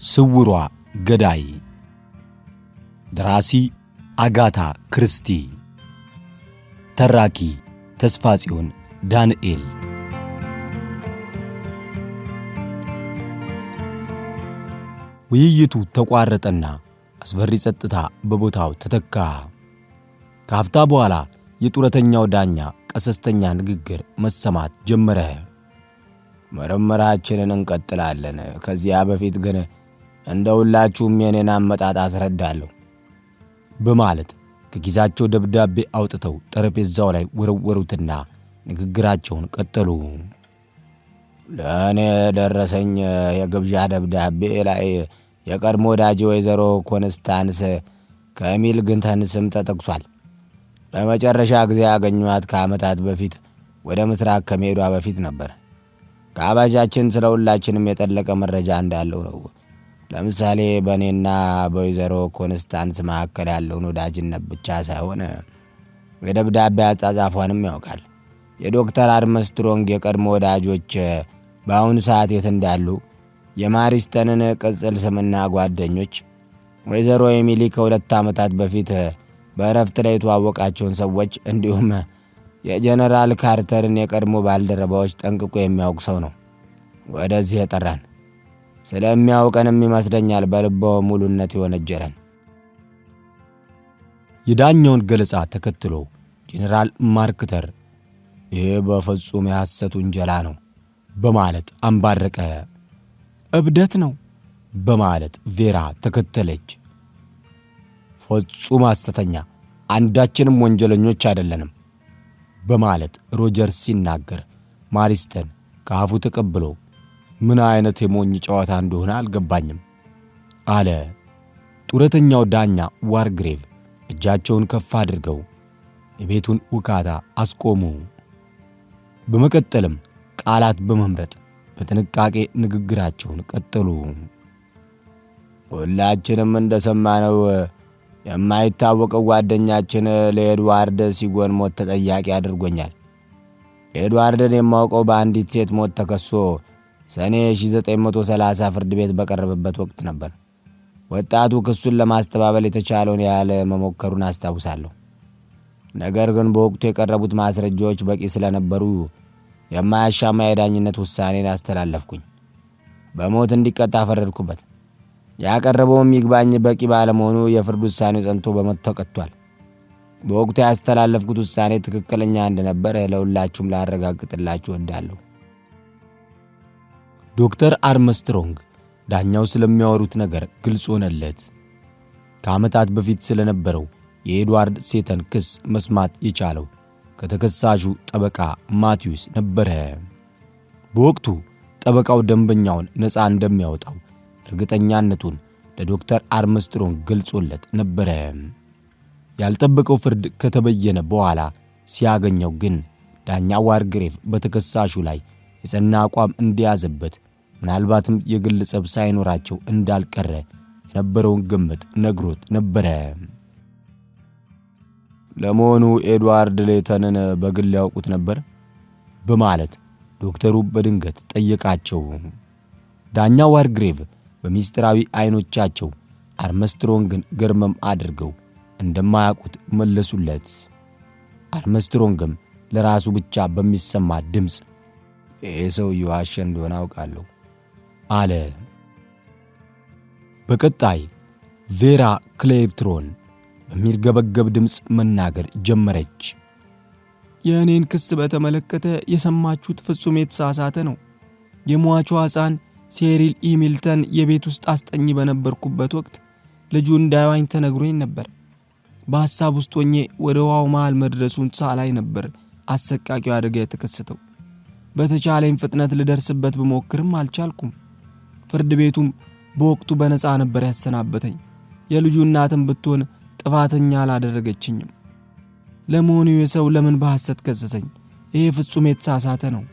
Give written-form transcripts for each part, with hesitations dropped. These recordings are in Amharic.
ስውሯ ገዳይ ደራሲ አጋታ ክርስቲ ተራኪ ተስፋጽዮን ዳንኤል ውይይቱ ተቋረጠና አስፈሪ ጸጥታ በቦታው ተተካ። ካፍታ በኋላ የጡረተኛው ዳኛ ቀሰስተኛ ንግግር መሰማት ጀመረ። ምርመራችንን እንቀጥላለን። ከዚያ በፊት ግን እንደሁላችሁም የኔን አመጣጥ አስረዳለሁ በማለት ከኪሳቸው ደብዳቤ አውጥተው ጠረጴዛው ላይ ወረወሩትና ንግግራቸውን ቀጠሉ። ለእኔ ደረሰኝ የግብዣ ደብዳቤ ላይ የቀድሞ ወዳጄ ወይዘሮ ኮንስታንስ ከሚል ግንተን ስም ተጠቅሷል። ለመጨረሻ ጊዜ ያገኘኋት ከዓመታት በፊት ወደ ምስራቅ ከመሄዷ በፊት ነበር። ጋባዣችን ስለ ሁላችንም የጠለቀ መረጃ እንዳለው ነው። ለምሳሌ በእኔና በወይዘሮ ኮንስታንስ መካከል ያለውን ወዳጅነት ብቻ ሳይሆን የደብዳቤ አጻጻፏንም ያውቃል። የዶክተር አርምስትሮንግ የቀድሞ ወዳጆች በአሁኑ ሰዓት የት እንዳሉ፣ የማሪስተንን ቅጽል ስምና ጓደኞች፣ ወይዘሮ ኤሚሊ ከ2 ዓመታት በፊት በእረፍት ላይ የተዋወቃቸውን ሰዎች እንዲሁም የጀነራል ካርተርን የቀድሞ ባልደረባዎች ጠንቅቆ የሚያውቅ ሰው ነው ወደዚህ የጠራን። ስለሚያውቀንም ይመስለኛል በልባው ሙሉነት የወነጀለን። የዳኛውን ገለጻ ተከትሎ ጀነራል ማርክተር ይህ በፍጹም የሐሰት ውንጀላ ነው በማለት አንባረቀ። እብደት ነው በማለት ቬራ ተከተለች። ፍጹም ሐሰተኛ፣ አንዳችንም ወንጀለኞች አይደለንም በማለት ሮጀርስ ሲናገር ማሪስተን ከአፉ ተቀብሎ ምን አይነት የሞኝ ጨዋታ እንደሆነ አልገባኝም አለ። ጡረተኛው ዳኛ ዋርግሬቭ እጃቸውን ከፍ አድርገው የቤቱን ውካታ አስቆሙ። በመቀጠልም ቃላት በመምረጥ በጥንቃቄ ንግግራቸውን ቀጠሉ። ሁላችንም እንደሰማነው የማይታወቀው ጓደኛችን ለኤድዋርድ ሲጎን ሞት ተጠያቂ አድርጎኛል። ኤድዋርድን የማውቀው በአንዲት ሴት ሞት ተከሶ ሰኔ 1930 ፍርድ ቤት በቀረበበት ወቅት ነበር። ወጣቱ ክሱን ለማስተባበል የተቻለውን ያህል መሞከሩን አስታውሳለሁ። ነገር ግን በወቅቱ የቀረቡት ማስረጃዎች በቂ ስለነበሩ የማያሻማ የዳኝነት ውሳኔን አስተላለፍኩኝ። በሞት እንዲቀጣ ፈረድኩበት። ያቀረበውም ይግባኝ በቂ ባለመሆኑ የፍርድ ውሳኔው ጸንቶ በሞት ተቀጥቷል። በወቅቱ ያስተላለፍኩት ውሳኔ ትክክለኛ እንደነበር ለሁላችሁም ላረጋግጥላችሁ እወዳለሁ። ዶክተር አርምስትሮንግ ዳኛው ስለሚያወሩት ነገር ግልጽ ሆነለት። ከዓመታት በፊት ስለነበረው የኤድዋርድ ሴተን ክስ መስማት የቻለው ከተከሳሹ ጠበቃ ማቲዩስ ነበረ። በወቅቱ ጠበቃው ደንበኛውን ነፃ እንደሚያወጣው እርግጠኛነቱን ለዶክተር አርምስትሮንግ ገልጾለት ነበረ። ያልጠበቀው ፍርድ ከተበየነ በኋላ ሲያገኘው ግን ዳኛ ዋርግሬቭ በተከሳሹ ላይ የጸና አቋም እንዲያዘበት ምናልባትም የግል ጸብ ሳይኖራቸው እንዳልቀረ የነበረውን ግምት ነግሮት ነበረ። ለመሆኑ ኤድዋርድ ሌተንን በግል ያውቁት ነበር በማለት ዶክተሩ በድንገት ጠየቃቸው። ዳኛ ዋርግሬቭ በሚስጥራዊ አይኖቻቸው አርምስትሮንግን ገርመም አድርገው እንደማያውቁት መለሱለት። አርምስትሮንግም ለራሱ ብቻ በሚሰማ ድምፅ ይህ ሰው ይዋሽ እንደሆነ አውቃለሁ አለ። በቀጣይ ቬራ ክሌርትሮን በሚርገበገብ ድምፅ መናገር ጀመረች። የእኔን ክስ በተመለከተ የሰማችሁት ፍጹም የተሳሳተ ነው። የሟቿ ሕፃን ሴሪል ኢሚልተን የቤት ውስጥ አስጠኝ በነበርኩበት ወቅት ልጁ እንዳይዋኝ ተነግሮኝ ነበር። በሐሳብ ውስጥ ሆኜ ወደ ውሃው መሃል መድረሱን ሳላይ ነበር አሰቃቂው አደጋ የተከሰተው። በተቻለኝ ፍጥነት ልደርስበት ብሞክርም አልቻልኩም። ፍርድ ቤቱም በወቅቱ በነፃ ነበር ያሰናበተኝ። የልጁ እናትም ብትሆን ጥፋተኛ አላደረገችኝም። ለመሆኑ የሰው ለምን በሐሰት ከሰሰኝ? ይሄ ፍጹም የተሳሳተ ነው።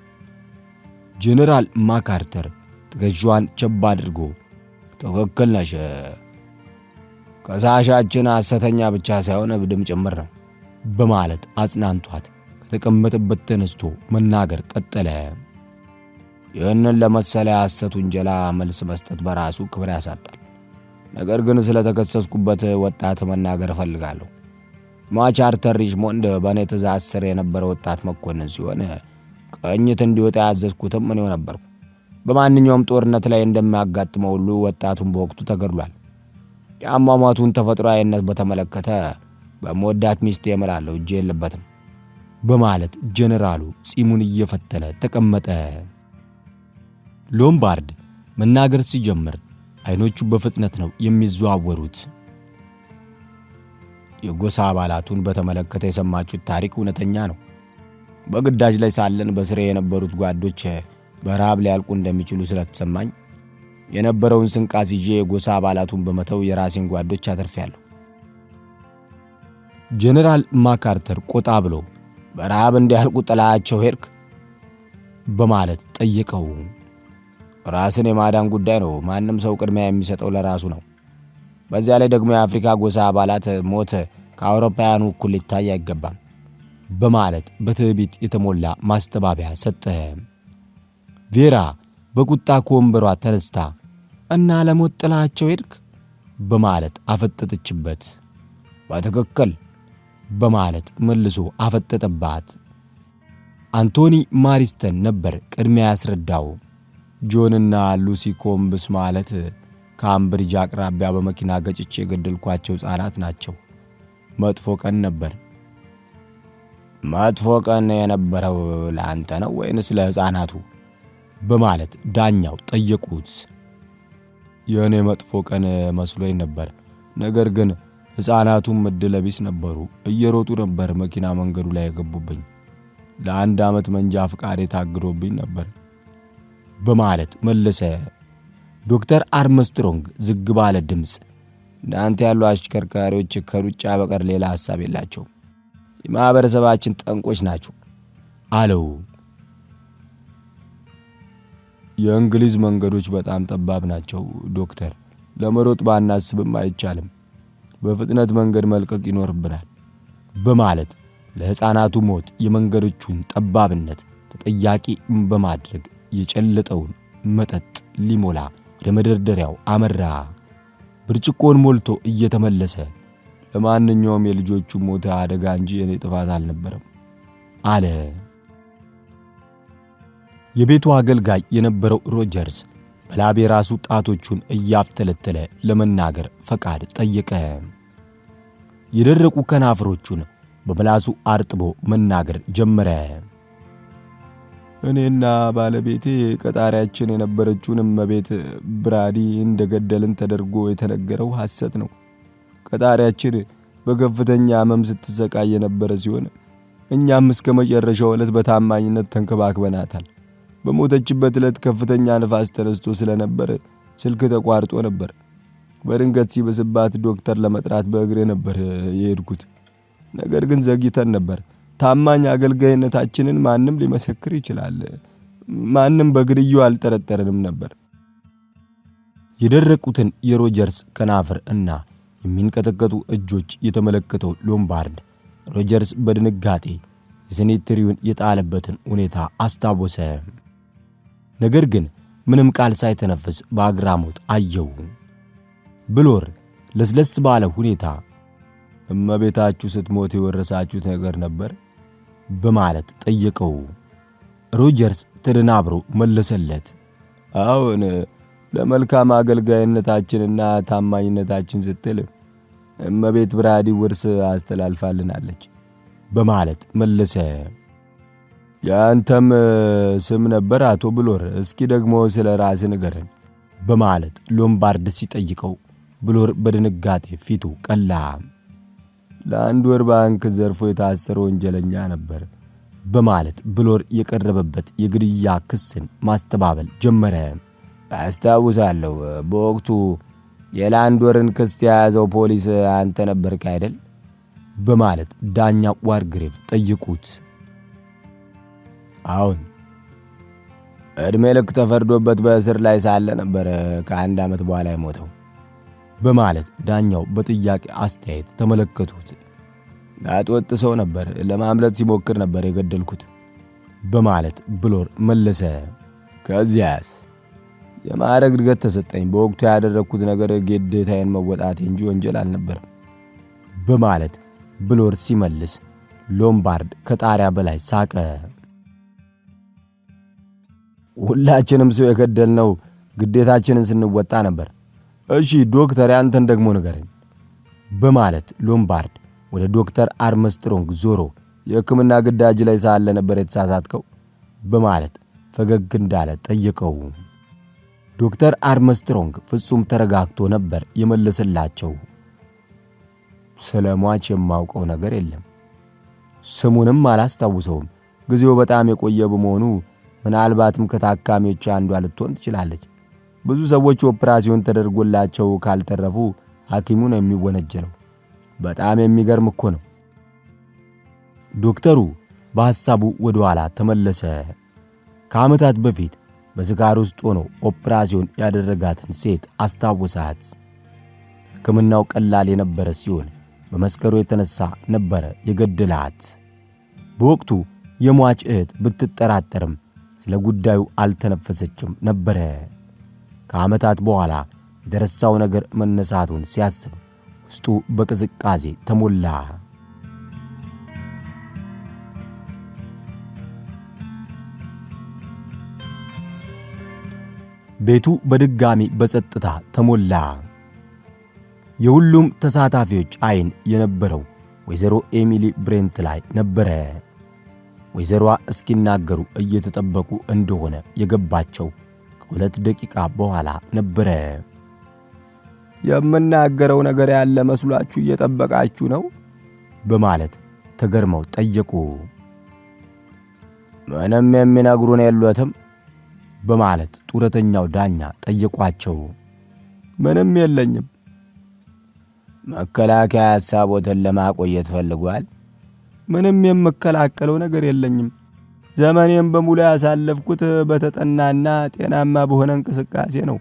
ጀነራል ማካርተር ትከሻዋን ቸብ አድርጎ ትክክል ነሽ፣ ከሳሻችን ሐሰተኛ ብቻ ሳይሆን እብድም ጭምር ነው በማለት አጽናንቷት ከተቀመጠበት ተነስቶ መናገር ቀጠለ። ይህንን ለመሰለ ሐሰት ውንጀላ መልስ መስጠት በራሱ ክብር ያሳጣል። ነገር ግን ስለተከሰስኩበት ወጣት መናገር እፈልጋለሁ። ሟች አርተር ሪችሞንድ በእኔ ትእዛዝ ስር የነበረ ወጣት መኮንን ሲሆን ቅኝት እንዲወጣ ያዘዝኩትም እኔው ነበርኩ። በማንኛውም ጦርነት ላይ እንደሚያጋጥመው ሁሉ ወጣቱን በወቅቱ ተገድሏል። የአሟሟቱን ተፈጥሯዊነት በተመለከተ በመወዳት ሚስቴ እምላለሁ እጄ የለበትም በማለት ጄኔራሉ ጺሙን እየፈተለ ተቀመጠ። ሎምባርድ መናገር ሲጀምር አይኖቹ በፍጥነት ነው የሚዘዋወሩት። የጎሳ አባላቱን በተመለከተ የሰማችሁት ታሪክ እውነተኛ ነው። በግዳጅ ላይ ሳለን በስሬ የነበሩት ጓዶች በረሃብ ሊያልቁ እንደሚችሉ ስለተሰማኝ የነበረውን ስንቃስ ይዤ የጎሳ አባላቱን በመተው የራሴን ጓዶች አተርፌያለሁ። ጄኔራል ማካርተር ቆጣ ብሎ በረሃብ እንዲያልቁ ጥላቸው ሄድክ በማለት ጠየቀው። ራስን የማዳን ጉዳይ ነው። ማንም ሰው ቅድሚያ የሚሰጠው ለራሱ ነው። በዚያ ላይ ደግሞ የአፍሪካ ጎሳ አባላት ሞት ከአውሮፓውያኑ እኩል ሊታይ አይገባም በማለት በትዕቢት የተሞላ ማስተባበያ ሰጠ። ቬራ በቁጣ ከወንበሯ ተነስታ እና ለሞት ጥላቸው ሄድክ በማለት አፈጠጠችበት። በትክክል በማለት መልሶ አፈጠጠባት። አንቶኒ ማሪስተን ነበር ቅድሚያ ያስረዳው። ጆንና ሉሲ ኮምብስ ማለት ካምብሪጅ አቅራቢያ በመኪና ገጭቼ የገደልኳቸው ሕፃናት ናቸው። መጥፎ ቀን ነበር። መጥፎ ቀን የነበረው ለአንተ ነው ወይንስ ለሕፃናቱ በማለት ዳኛው ጠየቁት። የእኔ መጥፎ ቀን መስሎኝ ነበር። ነገር ግን ሕፃናቱም ዕድለ ቢስ ነበሩ። እየሮጡ ነበር መኪና መንገዱ ላይ የገቡብኝ። ለ1 ዓመት መንጃ ፍቃድ ታግዶብኝ ነበር በማለት መለሰ። ዶክተር አርምስትሮንግ ዝግ ባለ ድምፅ እንዳንተ ያሉ አሽከርካሪዎች ከሩጫ በቀር ሌላ ሐሳብ የላቸውም። የማህበረሰባችን ጠንቆች ናቸው አለው። የእንግሊዝ መንገዶች በጣም ጠባብ ናቸው ዶክተር። ለመሮጥ ባናስብም አይቻልም። በፍጥነት መንገድ መልቀቅ ይኖርብናል በማለት ለሕፃናቱ ሞት የመንገዶቹን ጠባብነት ተጠያቂ በማድረግ የጨለጠውን መጠጥ ሊሞላ ወደ መደርደሪያው አመራ። ብርጭቆን ሞልቶ እየተመለሰ ለማንኛውም የልጆቹ ሞት አደጋ እንጂ የኔ ጥፋት አልነበረም አለ። የቤቱ አገልጋይ የነበረው ሮጀርስ በላብ የራሱ ጣቶቹን እያፍተለተለ ለመናገር ፈቃድ ጠየቀ። የደረቁ ከናፍሮቹን በምላሱ አርጥቦ መናገር ጀመረ። እኔና ባለቤቴ ቀጣሪያችን የነበረችውን እመቤት ብራዲ እንደገደልን ተደርጎ የተነገረው ሐሰት ነው። ቀጣሪያችን በከፍተኛ ሕመም ስትሰቃይ የነበረ ሲሆን እኛም እስከ መጨረሻው ዕለት በታማኝነት ተንከባክበናታል። በሞተችበት ዕለት ከፍተኛ ንፋስ ተነስቶ ስለነበር ስልክ ተቋርጦ ነበር። በድንገት ሲበስባት ዶክተር ለመጥራት በእግሬ ነበር የሄድኩት። ነገር ግን ዘግይተን ነበር። ታማኝ አገልጋይነታችንን ማንም ሊመሰክር ይችላል። ማንም በግድያው አልጠረጠረንም ነበር። የደረቁትን የሮጀርስ ከናፍር እና የሚንቀጠቀጡ እጆች የተመለከተው ሎምባርድ ሮጀርስ በድንጋጤ የሴኔተሪውን የጣለበትን ሁኔታ አስታወሰ። ነገር ግን ምንም ቃል ሳይተነፍስ በአግራሞት አየው። ብሎር ለስለስ ባለ ሁኔታ እመቤታችሁ ስትሞት የወረሳችሁት ነገር ነበር በማለት ጠየቀው። ሮጀርስ ተደናብሮ መለሰለት። አዎን፣ ለመልካም አገልጋይነታችንና ታማኝነታችን ስትል እመቤት ብራዲ ውርስ አስተላልፋልናለች በማለት መለሰ። ያንተም ስም ነበር አቶ ብሎር? እስኪ ደግሞ ስለ ራስህ ንገረን በማለት ሎምባርድ ሲጠይቀው ብሎር በድንጋጤ ፊቱ ቀላ። ለ1 ወር ባንክ ዘርፎ የታሰረ ወንጀለኛ ነበር በማለት ብሎር የቀረበበት የግድያ ክስን ማስተባበል ጀመረ። አስታውሳለሁ፣ በወቅቱ የ1 ወርን ክስ የያዘው ፖሊስ አንተ ነበርክ አይደል በማለት ዳኛ ዋርግሬቭ ጠየቁት። አሁን ዕድሜ ልክ ተፈርዶበት በእስር ላይ ሳለ ነበር ከ1 ዓመት በኋላ የሞተው በማለት ዳኛው በጥያቄ አስተያየት ተመለከቱት። ጋጠወጥ ሰው ነበር፣ ለማምለጥ ሲሞክር ነበር የገደልኩት በማለት ብሎር መለሰ። ከዚያስ? የማዕረግ እድገት ተሰጠኝ። በወቅቱ ያደረግኩት ነገር ግዴታዬን መወጣቴ እንጂ ወንጀል አልነበረም በማለት ብሎር ሲመልስ ሎምባርድ ከጣሪያ በላይ ሳቀ። ሁላችንም ሰው የገደልነው ግዴታችንን ስንወጣ ነበር። እሺ ዶክተር ያንተን ደግሞ ንገረኝ በማለት ሎምባርድ ወደ ዶክተር አርምስትሮንግ ዞሮ የሕክምና ግዳጅ ላይ ሳለ ነበር የተሳሳትከው በማለት ፈገግ እንዳለ ጠየቀው። ዶክተር አርምስትሮንግ ፍጹም ተረጋግቶ ነበር የመለሰላቸው። ስለ ሟች የማውቀው ነገር የለም፣ ስሙንም አላስታውሰውም። ጊዜው በጣም የቆየ በመሆኑ ምናልባትም ከታካሚዎች አንዷ ልትሆን ትችላለች። ብዙ ሰዎች ኦፕራሲዮን ተደርጎላቸው ካልተረፉ ሐኪሙ ነው የሚወነጀለው። በጣም የሚገርም እኮ ነው። ዶክተሩ በሐሳቡ ወደ ኋላ ተመለሰ። ከዓመታት በፊት በስካር ውስጥ ሆኖ ኦፕራሲዮን ያደረጋትን ሴት አስታወሳት። ሕክምናው ቀላል የነበረ ሲሆን በመስከሩ የተነሳ ነበረ የገደላት። በወቅቱ የሟች እህት ብትጠራጠርም ስለ ጉዳዩ አልተነፈሰችም ነበረ። ከዓመታት በኋላ የተረሳው ነገር መነሳቱን ሲያስብ ውስጡ በቅዝቃዜ ተሞላ። ቤቱ በድጋሚ በጸጥታ ተሞላ። የሁሉም ተሳታፊዎች አይን የነበረው ወይዘሮ ኤሚሊ ብሬንት ላይ ነበረ። ወይዘሮዋ እስኪናገሩ እየተጠበቁ እንደሆነ የገባቸው ከ2 ደቂቃ በኋላ ነበረ። የምናገረው ነገር ያለ መስሏችሁ እየጠበቃችሁ ነው በማለት ተገርመው ጠየቁ። ምንም የሚነግሩን የሉትም በማለት ጡረተኛው ዳኛ ጠየቋቸው። ምንም የለኝም። መከላከያ ሐሳቦትን ለማቆየት ፈልጓል። ምንም የምከላከለው ነገር የለኝም። ዘመኔን በሙሉ ያሳለፍኩት በተጠናና ጤናማ በሆነ እንቅስቃሴ ነው።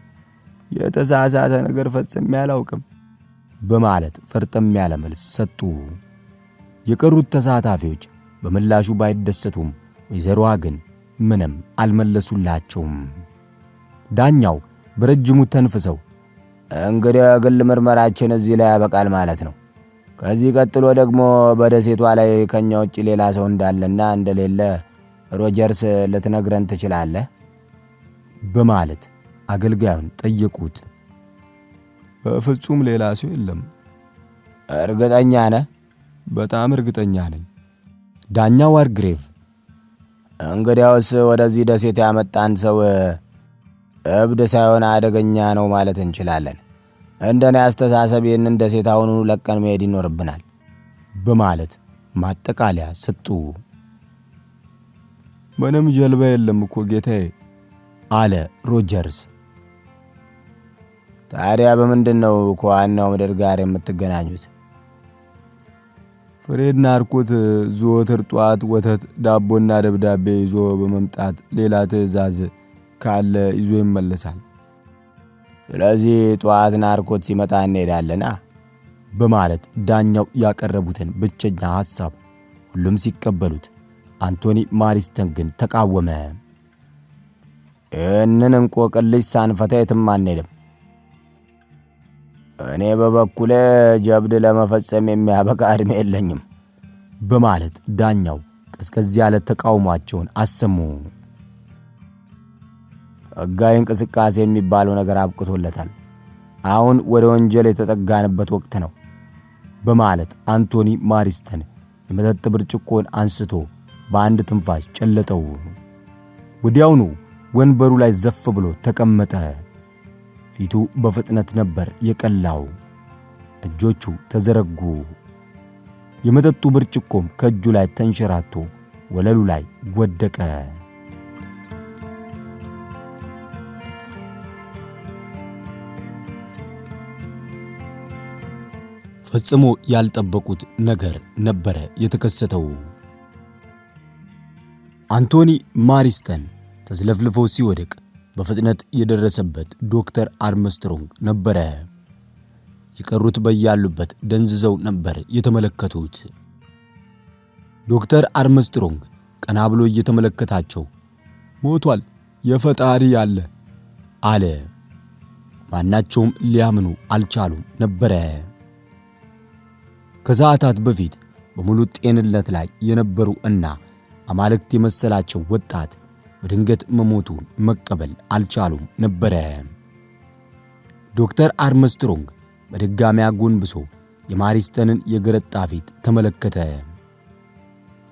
የተሳሳተ ነገር ፈጽሜ አላውቅም በማለት ፈርጠም ያለ መልስ ሰጡ። የቀሩት ተሳታፊዎች በምላሹ ባይደሰቱም ወይዘሮዋ ግን ምንም አልመለሱላቸውም። ዳኛው በረጅሙ ተንፍሰው እንግዲህ የግል ምርመራችን እዚህ ላይ ያበቃል ማለት ነው። ከዚህ ቀጥሎ ደግሞ በደሴቷ ላይ ከኛ ውጭ ሌላ ሰው እንዳለና እንደሌለ ሮጀርስ ልትነግረን ትችላለህ በማለት አገልጋዩን ጠየቁት። በፍጹም ሌላ ሰው የለም። እርግጠኛ ነህ? በጣም እርግጠኛ ነኝ። ዳኛው ዋርግሬቭ እንግዲያውስ ወደዚህ ደሴት ያመጣን ሰው እብድ ሳይሆን አደገኛ ነው ማለት እንችላለን። እንደኔ አስተሳሰብ ይህንን ደሴት አሁኑ ለቀን መሄድ ይኖርብናል በማለት ማጠቃለያ ሰጡ። ምንም ጀልባ የለም እኮ ጌታዬ አለ ሮጀርስ። ታዲያ በምንድን ነው ከዋናው ምድር ጋር የምትገናኙት? ፍሬድ ናርኮት ዘወትር ጧት ወተት፣ ዳቦና ደብዳቤ ይዞ በመምጣት ሌላ ትዕዛዝ ካለ ይዞ ይመለሳል። ስለዚህ ጧት ናርኮት ሲመጣ እንሄዳለና በማለት ዳኛው ያቀረቡትን ብቸኛ ሐሳብ ሁሉም ሲቀበሉት አንቶኒ ማሪስተን ግን ተቃወመ። ይህንን እንቆቅልሽ ሳንፈታ የትም አንሄድም። እኔ በበኩሌ ጀብድ ለመፈጸም የሚያበቃ ዕድሜ የለኝም በማለት ዳኛው ቀዝቀዝ ያለ ተቃውሟቸውን አሰሙ። ሕጋዊ እንቅስቃሴ የሚባለው ነገር አብቅቶለታል። አሁን ወደ ወንጀል የተጠጋንበት ወቅት ነው በማለት አንቶኒ ማሪስተን የመጠጥ ብርጭቆን አንስቶ በአንድ ትንፋሽ ጨለጠው። ወዲያውኑ ወንበሩ ላይ ዘፍ ብሎ ተቀመጠ። ፊቱ በፍጥነት ነበር የቀላው። እጆቹ ተዘረጉ። የመጠጡ ብርጭቆም ከእጁ ላይ ተንሸራቶ ወለሉ ላይ ወደቀ። ፈጽሞ ያልጠበቁት ነገር ነበረ የተከሰተው። አንቶኒ ማሪስተን ተዝለፍልፎ ሲወድቅ በፍጥነት የደረሰበት ዶክተር አርምስትሮንግ ነበረ። የቀሩት በያሉበት ደንዝዘው ነበር የተመለከቱት። ዶክተር አርምስትሮንግ ቀና ብሎ እየተመለከታቸው ሞቷል የፈጣሪ ያለ አለ። ማናቸውም ሊያምኑ አልቻሉም ነበረ። ከሰዓታት በፊት በሙሉ ጤንነት ላይ የነበሩ እና አማልክት የመሰላቸው ወጣት በድንገት መሞቱን መቀበል አልቻሉም ነበረ። ዶክተር አርምስትሮንግ በድጋሚ አጎንብሶ የማሪስተንን የገረጣ ፊት ተመለከተ።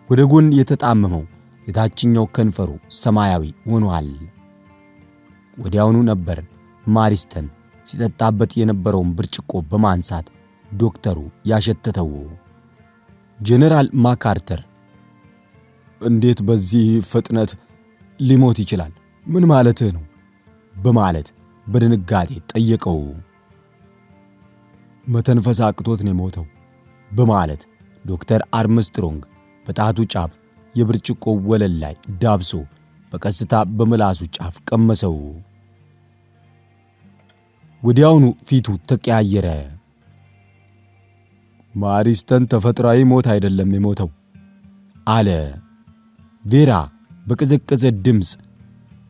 ወደ ጎን የተጣመመው የታችኛው ከንፈሩ ሰማያዊ ሆኗል። ወዲያውኑ ነበር ማሪስተን ሲጠጣበት የነበረውን ብርጭቆ በማንሳት ዶክተሩ ያሸተተው። ጄኔራል ማካርተር እንዴት በዚህ ፍጥነት ሊሞት ይችላል? ምን ማለትህ ነው? በማለት በድንጋጤ ጠየቀው። መተንፈስ አቅቶት ነው የሞተው በማለት ዶክተር አርምስትሮንግ በጣቱ ጫፍ የብርጭቆ ወለል ላይ ዳብሶ በቀስታ በምላሱ ጫፍ ቀመሰው። ወዲያውኑ ፊቱ ተቀያየረ። ማሪስተን ተፈጥሯዊ ሞት አይደለም የሞተው አለ። ቬራ በቀዘቀዘ ድምፅ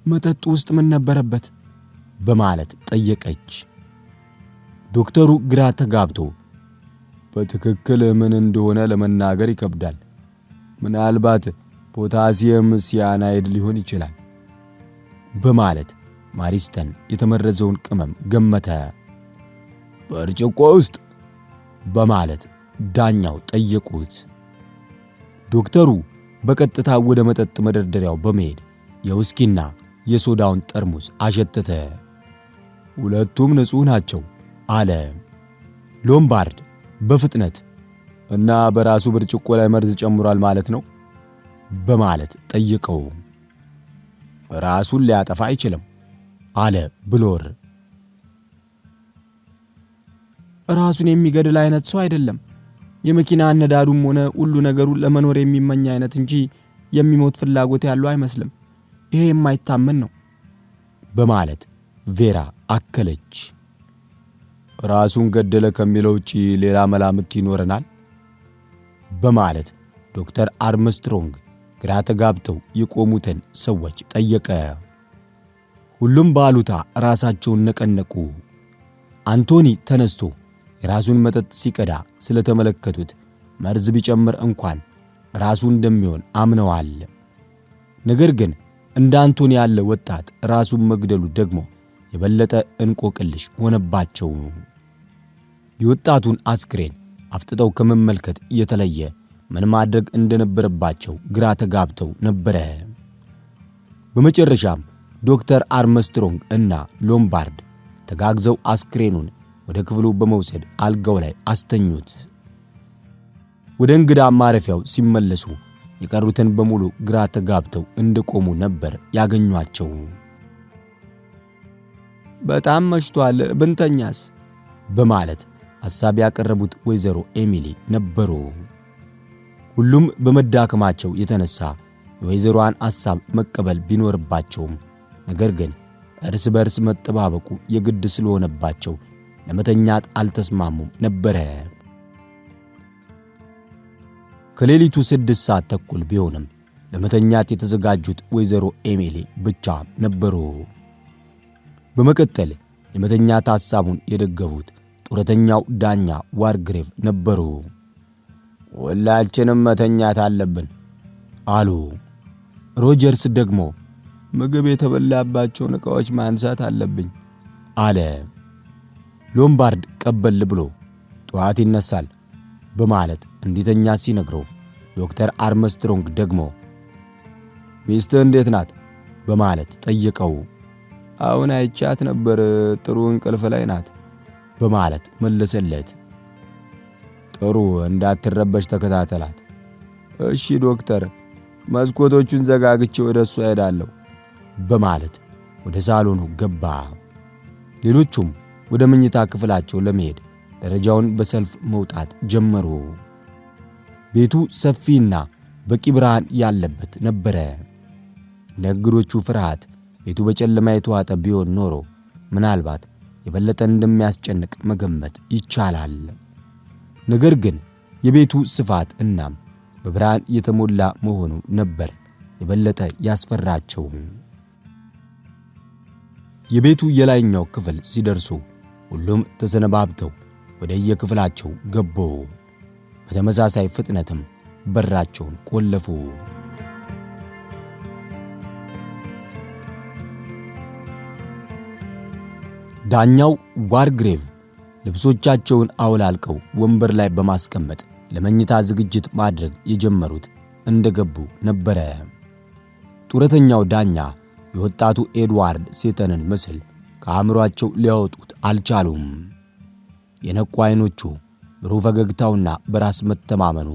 መጠጡ ውስጥ ምን ነበረበት በማለት ጠየቀች። ዶክተሩ ግራ ተጋብቶ በትክክል ምን እንደሆነ ለመናገር ይከብዳል፣ ምናልባት ፖታሲየም ሲያናይድ ሊሆን ይችላል በማለት ማሪስተን የተመረዘውን ቅመም ገመተ። በርጭቆ ውስጥ በማለት ዳኛው ጠየቁት። ዶክተሩ በቀጥታ ወደ መጠጥ መደርደሪያው በመሄድ የውስኪና የሶዳውን ጠርሙስ አሸተተ። ሁለቱም ንጹህ ናቸው አለ። ሎምባርድ በፍጥነት እና በራሱ ብርጭቆ ላይ መርዝ ጨምሯል ማለት ነው በማለት ጠየቀው። ራሱን ሊያጠፋ አይችልም አለ ብሎር። ራሱን የሚገድል አይነት ሰው አይደለም። የመኪና አነዳዱም ሆነ ሁሉ ነገሩ ለመኖር የሚመኝ አይነት እንጂ የሚሞት ፍላጎት ያለው አይመስልም። ይሄ የማይታመን ነው በማለት ቬራ አከለች። ራሱን ገደለ ከሚለው ውጪ ሌላ መላምት ይኖረናል በማለት ዶክተር አርምስትሮንግ ግራ ተጋብተው የቆሙትን ሰዎች ጠየቀ። ሁሉም ባሉታ ራሳቸውን ነቀነቁ። አንቶኒ ተነስቶ የራሱን መጠጥ ሲቀዳ ስለተመለከቱት መርዝ ቢጨምር እንኳን ራሱ እንደሚሆን አምነዋል። ነገር ግን እንደ አንቶኒ ያለ ወጣት ራሱን መግደሉ ደግሞ የበለጠ እንቆቅልሽ ሆነባቸው። የወጣቱን አስክሬን አፍጥጠው ከመመልከት የተለየ ምን ማድረግ እንደነበረባቸው ግራ ተጋብተው ነበረ። በመጨረሻም ዶክተር አርምስትሮንግ እና ሎምባርድ ተጋግዘው አስክሬኑን ወደ ክፍሉ በመውሰድ አልጋው ላይ አስተኙት። ወደ እንግዳ ማረፊያው ሲመለሱ የቀሩትን በሙሉ ግራ ተጋብተው እንደቆሙ ነበር ያገኟቸው። በጣም መሽቷል፣ ብንተኛስ በማለት ሐሳብ ያቀረቡት ወይዘሮ ኤሚሊ ነበሩ። ሁሉም በመዳከማቸው የተነሳ የወይዘሮዋን ሐሳብ መቀበል ቢኖርባቸውም ነገር ግን እርስ በርስ መጠባበቁ የግድ ስለሆነባቸው ለመተኛት አልተስማሙም ነበረ። ከሌሊቱ 6 ሰዓት ተኩል ቢሆንም ለመተኛት የተዘጋጁት ወይዘሮ ኤሚሊ ብቻ ነበሩ። በመቀጠል የመተኛት ሐሳቡን የደገፉት ጡረተኛው ዳኛ ዋርግሬቭ ነበሩ። ሁላችንም መተኛት አለብን አሉ። ሮጀርስ ደግሞ ምግብ የተበላባቸውን ዕቃዎች ማንሳት አለብኝ አለ። ሎምባርድ ቀበል ብሎ ጠዋት ይነሳል በማለት እንዲተኛ ሲነግረው፣ ዶክተር አርምስትሮንግ ደግሞ ሚስትህ እንዴት ናት በማለት ጠየቀው። አሁን አይቻት ነበር፣ ጥሩ እንቅልፍ ላይ ናት በማለት መለሰለት። ጥሩ፣ እንዳትረበሽ ተከታተላት። እሺ ዶክተር፣ መስኮቶቹን ዘጋግቼ ወደ እሷ ሄዳለሁ በማለት ወደ ሳሎኑ ገባ። ሌሎቹም ወደ መኝታ ክፍላቸው ለመሄድ ደረጃውን በሰልፍ መውጣት ጀመሩ። ቤቱ ሰፊና በቂ ብርሃን ያለበት ነበረ። ለእንግዶቹ ፍርሃት ቤቱ በጨለማ የተዋጠ ቢሆን ኖሮ ምናልባት የበለጠ እንደሚያስጨንቅ መገመት ይቻላል። ነገር ግን የቤቱ ስፋት እናም በብርሃን የተሞላ መሆኑ ነበር የበለጠ ያስፈራቸው። የቤቱ የላይኛው ክፍል ሲደርሱ ሁሉም ተሰነባብተው ወደ የክፍላቸው ገቡ። በተመሳሳይ ፍጥነትም በራቸውን ቆለፉ። ዳኛው ዋርግሬቭ ልብሶቻቸውን አውላልቀው ወንበር ላይ በማስቀመጥ ለመኝታ ዝግጅት ማድረግ የጀመሩት እንደገቡ ነበረ። ጡረተኛው ዳኛ የወጣቱ ኤድዋርድ ሴተንን ምስል ከአእምሮአቸው ሊያወጡት አልቻሉም። የነቁ ዓይኖቹ፣ ብሩህ ፈገግታውና በራስ መተማመኑ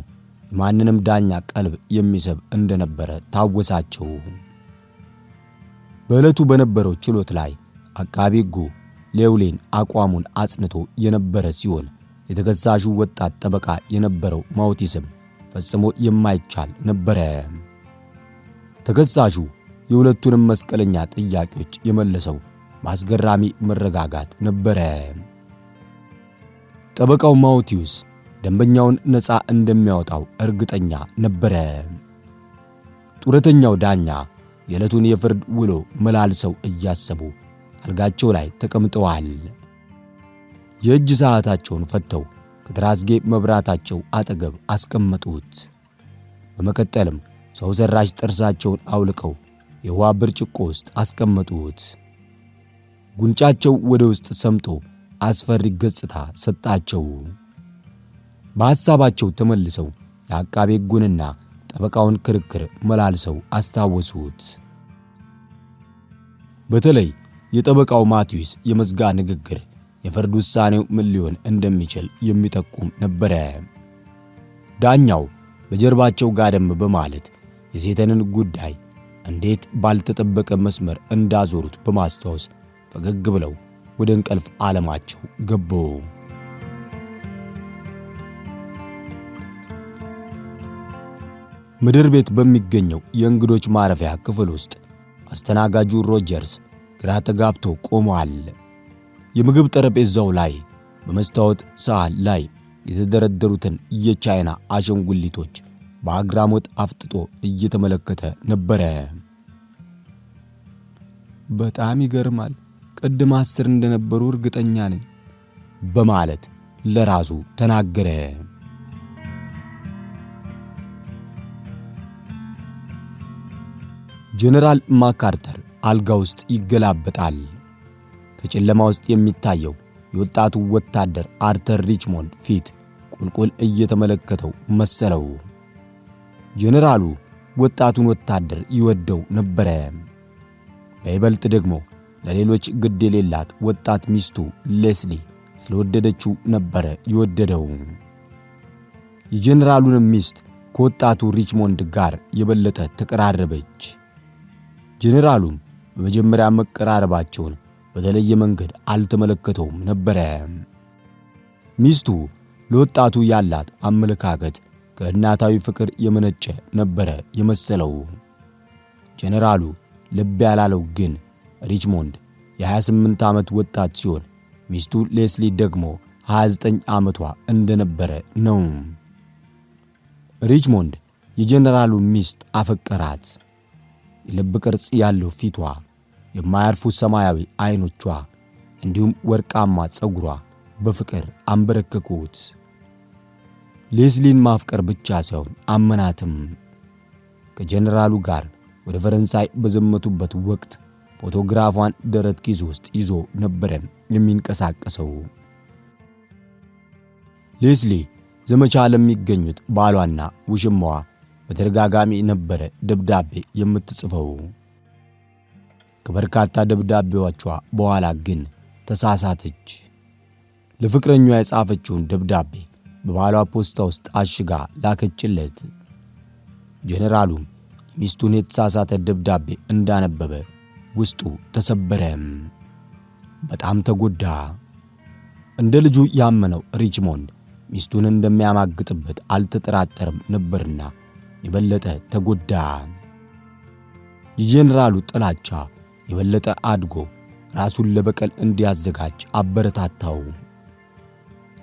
የማንንም ዳኛ ቀልብ የሚስብ እንደነበረ ታወሳቸው። በዕለቱ በነበረው ችሎት ላይ አቃቤ ሕጉ ሌውሌን አቋሙን አጽንቶ የነበረ ሲሆን የተከሳሹ ወጣት ጠበቃ የነበረው ማውቲስም ፈጽሞ የማይቻል ነበረ። ተከሳሹ የሁለቱንም መስቀለኛ ጥያቄዎች የመለሰው በአስገራሚ መረጋጋት ነበረ። ጠበቃው ማውቲዩስ ደንበኛውን ነፃ እንደሚያወጣው እርግጠኛ ነበረ። ጡረተኛው ዳኛ የዕለቱን የፍርድ ውሎ መላልሰው እያሰቡ አልጋቸው ላይ ተቀምጠዋል። የእጅ ሰዓታቸውን ፈተው ከትራስጌ መብራታቸው አጠገብ አስቀመጡት። በመቀጠልም ሰው ሰራሽ ጥርሳቸውን አውልቀው የውሃ ብርጭቆ ውስጥ አስቀመጡት። ጉንጫቸው ወደ ውስጥ ሰምጦ አስፈሪ ገጽታ ሰጣቸው። በሐሳባቸው ተመልሰው የአቃቤ ሕጉንና ጠበቃውን ክርክር መላልሰው አስታወሱት። በተለይ የጠበቃው ማቲዩስ የመዝጋ ንግግር የፍርድ ውሳኔው ምን ሊሆን እንደሚችል የሚጠቁም ነበረ። ዳኛው በጀርባቸው ጋደም በማለት የሴተንን ጉዳይ እንዴት ባልተጠበቀ መስመር እንዳዞሩት በማስታወስ ፈገግ ብለው ወደ እንቅልፍ ዓለማቸው ገቡ። ምድር ቤት በሚገኘው የእንግዶች ማረፊያ ክፍል ውስጥ አስተናጋጁ ሮጀርስ ግራ ተጋብቶ ቆሟል። የምግብ ጠረጴዛው ላይ በመስታወት ሰሃን ላይ የተደረደሩትን የቻይና አሻንጉሊቶች በአግራሞት አፍጥጦ እየተመለከተ ነበረ። በጣም ይገርማል፣ ቅድም 10 እንደነበሩ እርግጠኛ ነኝ በማለት ለራሱ ተናገረ። ጀነራል ማካርተር አልጋ ውስጥ ይገላበጣል። ከጨለማ ውስጥ የሚታየው የወጣቱ ወታደር አርተር ሪችሞንድ ፊት ቁልቁል እየተመለከተው መሰለው። ጀነራሉ ወጣቱን ወታደር ይወደው ነበረ። በይበልጥ ደግሞ ለሌሎች ግድ የሌላት ወጣት ሚስቱ ሌስሊ ስለወደደችው ነበረ ይወደደው። የጀነራሉን ሚስት ከወጣቱ ሪችሞንድ ጋር የበለጠ ተቀራረበች። ጀነራሉም በመጀመሪያ መቀራረባቸውን በተለየ መንገድ አልተመለከተውም ነበረ። ሚስቱ ለወጣቱ ያላት አመለካከት ከእናታዊ ፍቅር የመነጨ ነበረ የመሰለው። ጀነራሉ ልብ ያላለው ግን ሪችሞንድ የ28 ዓመት ወጣት ሲሆን ሚስቱ ሌስሊ ደግሞ 29 ዓመቷ እንደነበረ ነው። ሪችሞንድ የጀነራሉ ሚስት አፈቀራት። የልብ ቅርጽ ያለው ፊቷ፣ የማያርፉ ሰማያዊ አይኖቿ እንዲሁም ወርቃማ ጸጉሯ በፍቅር አንበረከኩት። ሌስሊን ማፍቀር ብቻ ሳይሆን አመናትም። ከጀነራሉ ጋር ወደ ፈረንሳይ በዘመቱበት ወቅት ፎቶግራፏን ደረት ኪስ ውስጥ ይዞ ነበረ የሚንቀሳቀሰው። ሌስሊ ዘመቻ ለሚገኙት ባሏና ውሽማዋ በተደጋጋሚ ነበረ ደብዳቤ የምትጽፈው። ከበርካታ ደብዳቤዎቿ በኋላ ግን ተሳሳተች። ለፍቅረኛዋ የጻፈችውን ደብዳቤ በባሏ ፖስታ ውስጥ አሽጋ ላከችለት። ጀነራሉም የሚስቱን የተሳሳተ ደብዳቤ እንዳነበበ ውስጡ ተሰበረ። በጣም ተጎዳ። እንደ ልጁ ያመነው ሪችሞንድ ሚስቱን እንደሚያማግጥበት አልተጠራጠረም ነበርና የበለጠ ተጎዳ። የጀነራሉ ጥላቻ የበለጠ አድጎ ራሱን ለበቀል እንዲያዘጋጅ አበረታታው።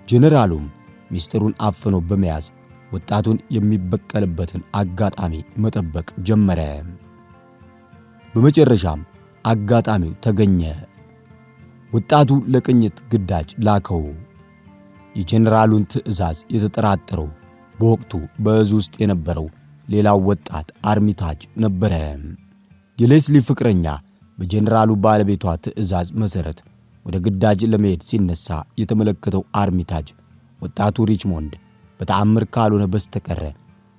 ጀነራሉም ሚስጥሩን አፍኖ በመያዝ ወጣቱን የሚበቀልበትን አጋጣሚ መጠበቅ ጀመረ። በመጨረሻም አጋጣሚው ተገኘ። ወጣቱ ለቅኝት ግዳጅ ላከው። የጀነራሉን ትዕዛዝ የተጠራጠረው በወቅቱ በእዙ ውስጥ የነበረው ሌላው ወጣት አርሚታጅ ነበረ። የሌስሊ ፍቅረኛ በጀነራሉ ባለቤቷ ትዕዛዝ መሰረት ወደ ግዳጅ ለመሄድ ሲነሳ የተመለከተው አርሚታጅ ወጣቱ ሪችሞንድ በተአምር ካልሆነ በስተቀር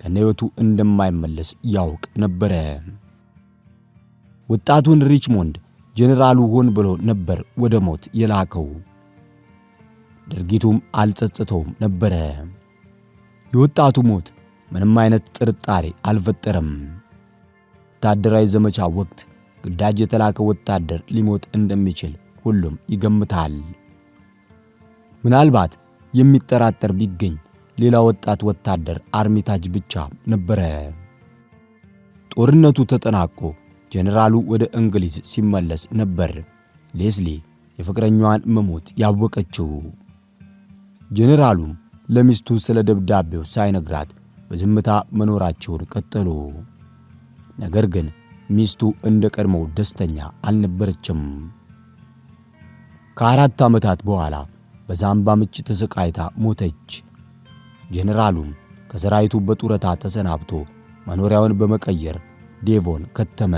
ከነህይወቱ እንደማይመለስ ያውቅ ነበረ። ወጣቱን ሪችሞንድ ጀነራሉ ሆን ብሎ ነበር ወደ ሞት የላከው። ድርጊቱም አልጸጸተውም ነበረ። የወጣቱ ሞት ምንም አይነት ጥርጣሬ አልፈጠረም። ወታደራዊ ዘመቻ ወቅት ግዳጅ የተላከ ወታደር ሊሞት እንደሚችል ሁሉም ይገምታል። ምናልባት የሚጠራጠር ቢገኝ ሌላ ወጣት ወታደር አርሚታጅ ብቻ ነበረ። ጦርነቱ ተጠናቆ ጀነራሉ ወደ እንግሊዝ ሲመለስ ነበር ሌስሊ የፍቅረኛዋን መሞት ያወቀችው። ጀነራሉም ለሚስቱ ስለ ደብዳቤው ሳይነግራት በዝምታ መኖራቸውን ቀጠሉ። ነገር ግን ሚስቱ እንደ ቀድሞው ደስተኛ አልነበረችም። ከ4 ዓመታት በኋላ በዛምባ ምች ተሰቃይታ ሞተች። ጀነራሉም ከሰራዊቱ በጡረታ ተሰናብቶ መኖሪያውን በመቀየር ዴቮን ከተመ።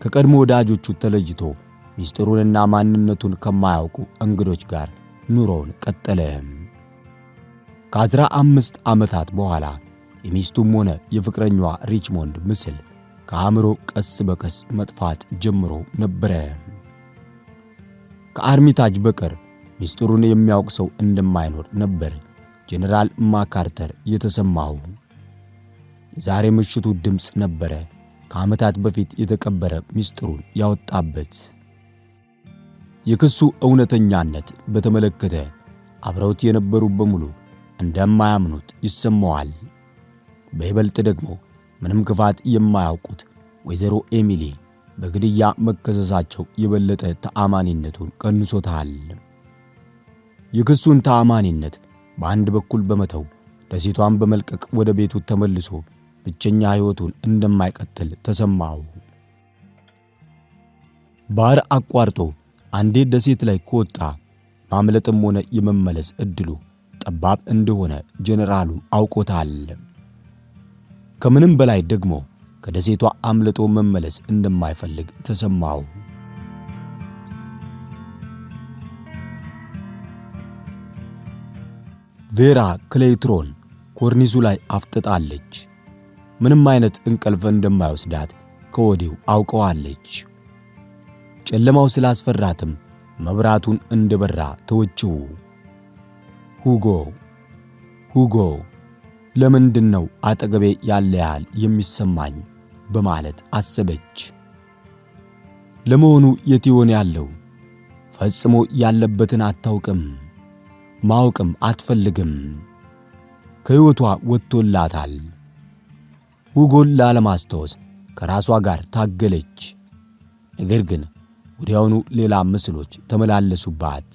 ከቀድሞ ወዳጆቹ ተለይቶ ሚስጥሩንና ማንነቱን ከማያውቁ እንግዶች ጋር ኑሮውን ቀጠለ። ከ15 ዓመታት በኋላ የሚስቱም ሆነ የፍቅረኛዋ ሪችሞንድ ምስል ከአእምሮ ቀስ በቀስ መጥፋት ጀምሮ ነበረ። ከአርሚታጅ በቀር ሚስጥሩን የሚያውቅ ሰው እንደማይኖር ነበር ጀነራል ማካርተር የተሰማው። የዛሬ ምሽቱ ድምፅ ነበረ ከዓመታት በፊት የተቀበረ ሚስጥሩን ያወጣበት። የክሱ እውነተኛነት በተመለከተ አብረውት የነበሩ በሙሉ እንደማያምኑት ይሰማዋል። በይበልጥ ደግሞ ምንም ክፋት የማያውቁት ወይዘሮ ኤሚሊ በግድያ መከሰሳቸው የበለጠ ተአማኒነቱን ቀንሶታል። የክሱን ተአማኒነት በአንድ በኩል በመተው ደሴቷን በመልቀቅ ወደ ቤቱ ተመልሶ ብቸኛ ሕይወቱን እንደማይቀጥል ተሰማው። ባህር አቋርጦ አንዴ ደሴት ላይ ከወጣ ማምለጥም ሆነ የመመለስ እድሉ ጠባብ እንደሆነ ጀነራሉ አውቆታል። ከምንም በላይ ደግሞ ከደሴቷ አምልጦ መመለስ እንደማይፈልግ ተሰማው። ቬራ ክሌይትሮን ኮርኒሱ ላይ አፍጥጣለች። ምንም አይነት እንቅልፍ እንደማይወስዳት ከወዲሁ አውቀዋለች። ጨለማው ስላስፈራትም መብራቱን እንደበራ ተወችው። ሁጎ ለምንድነው አጠገቤ ያለ ያህል የሚሰማኝ በማለት አሰበች። ለመሆኑ የት ይሆን ያለው? ፈጽሞ ያለበትን አታውቅም፣ ማወቅም አትፈልግም። ከሕይወቷ ወጥቶላታል። ሁጎን ላለማስታወስ ከራሷ ጋር ታገለች። ነገር ግን ወዲያውኑ ሌላ ምስሎች ተመላለሱባት።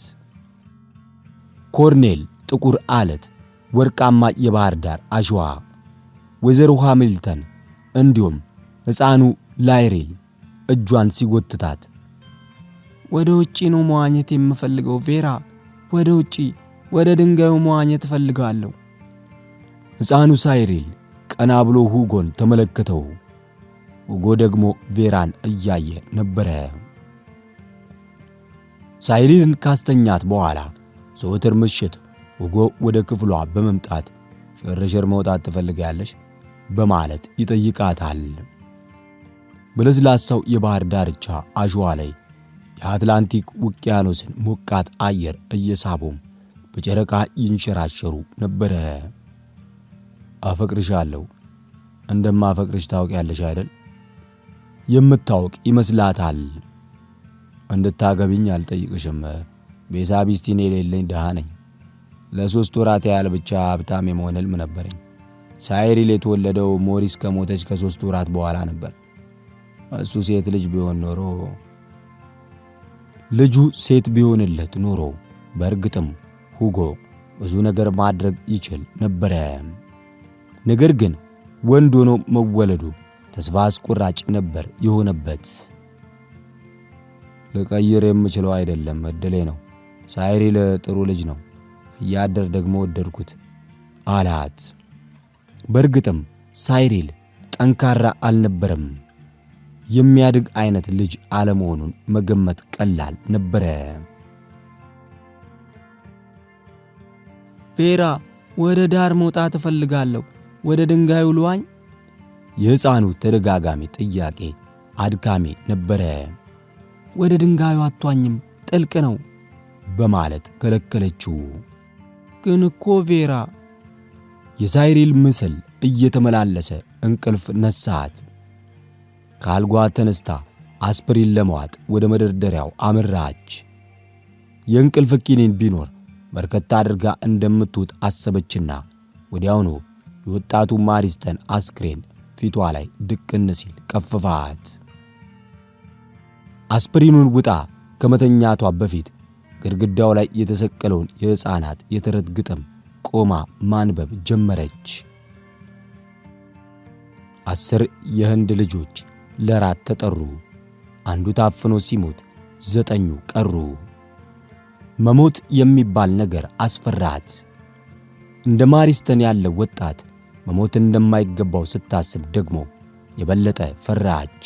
ኮርኔል ጥቁር አለት፣ ወርቃማ የባህር ዳር አሸዋ፣ ወይዘሮ ሃሚልተን እንዲሁም ሕፃኑ ላይሬል እጇን ሲጎትታት፣ ወደ ውጪ ነው መዋኘት የምፈልገው ቬራ፣ ወደ ውጪ፣ ወደ ድንጋዩ መዋኘት እፈልጋለሁ። ሕፃኑ ሳይሬል ቀና ብሎ ሁጎን ተመለከተው። ሁጎ ደግሞ ቬራን እያየ ነበረ። ሳይሬልን ካስተኛት በኋላ ዘወትር ምሽት ሁጎ ወደ ክፍሏ በመምጣት ሸርሸር መውጣት ትፈልጋለሽ በማለት ይጠይቃታል። በለስላሳው የባህር ዳርቻ አሸዋ ላይ የአትላንቲክ ውቅያኖስን ሞቃት አየር እየሳቡም በጨረቃ ይንሸራሸሩ ነበረ። አፈቅርሻለሁ፣ እንደማፈቅርሽ ታውቂያለሽ አይደል? የምታውቅ ይመስላታል። እንድታገቢኝ አልጠይቅሽም። ቤሳቢስቲን የሌለኝ ድሃ ነኝ። ለ3 ወራት ያህል ብቻ ሀብታም የመሆን ህልም ነበረኝ። ሳይሪል የተወለደው ሞሪስ ከሞተች ከ3 ወራት በኋላ ነበር። እሱ ሴት ልጅ ቢሆን ኖሮ ልጁ ሴት ቢሆንለት ኖሮ በእርግጥም ሁጎ ብዙ ነገር ማድረግ ይችል ነበረ። ነገር ግን ወንድ ሆኖ መወለዱ ተስፋ አስቆራጭ ነበር የሆነበት። ልቀይር የምችለው አይደለም፣ እድሌ ነው። ሳይሪል ጥሩ ልጅ ነው፣ እያደር ደግሞ ወደድኩት አላት። በእርግጥም ሳይሪል ጠንካራ አልነበረም። የሚያድግ አይነት ልጅ አለመሆኑን መገመት ቀላል ነበረ። ቬራ፣ ወደ ዳር መውጣት እፈልጋለሁ፣ ወደ ድንጋዩ ልዋኝ። የሕፃኑ ተደጋጋሚ ጥያቄ አድካሚ ነበረ። ወደ ድንጋዩ አትዋኝም፣ ጥልቅ ነው በማለት ከለከለችው። ግን እኮ ቬራ። የሳይሪል ምስል እየተመላለሰ እንቅልፍ ነሳት። ከአልጓ ተነስታ አስፕሪን ለመዋጥ ወደ መደርደሪያው አመራች። የእንቅልፍ ኪኒን ቢኖር በርከታ አድርጋ እንደምትውጥ አሰበችና ወዲያውኑ የወጣቱ ማሪስተን አስክሬን ፊቷ ላይ ድቅን ሲል ቀፈፋት። አስፕሪኑን ውጣ ከመተኛቷ በፊት ግድግዳው ላይ የተሰቀለውን የሕፃናት የተረት ግጥም ቆማ ማንበብ ጀመረች። 10 የህንድ ልጆች ለራት ተጠሩ። አንዱ ታፍኖ ሲሞት 9 ቀሩ። መሞት የሚባል ነገር አስፈራት። እንደ ማሪስተን ያለ ወጣት መሞት እንደማይገባው ስታስብ ደግሞ የበለጠ ፈራች።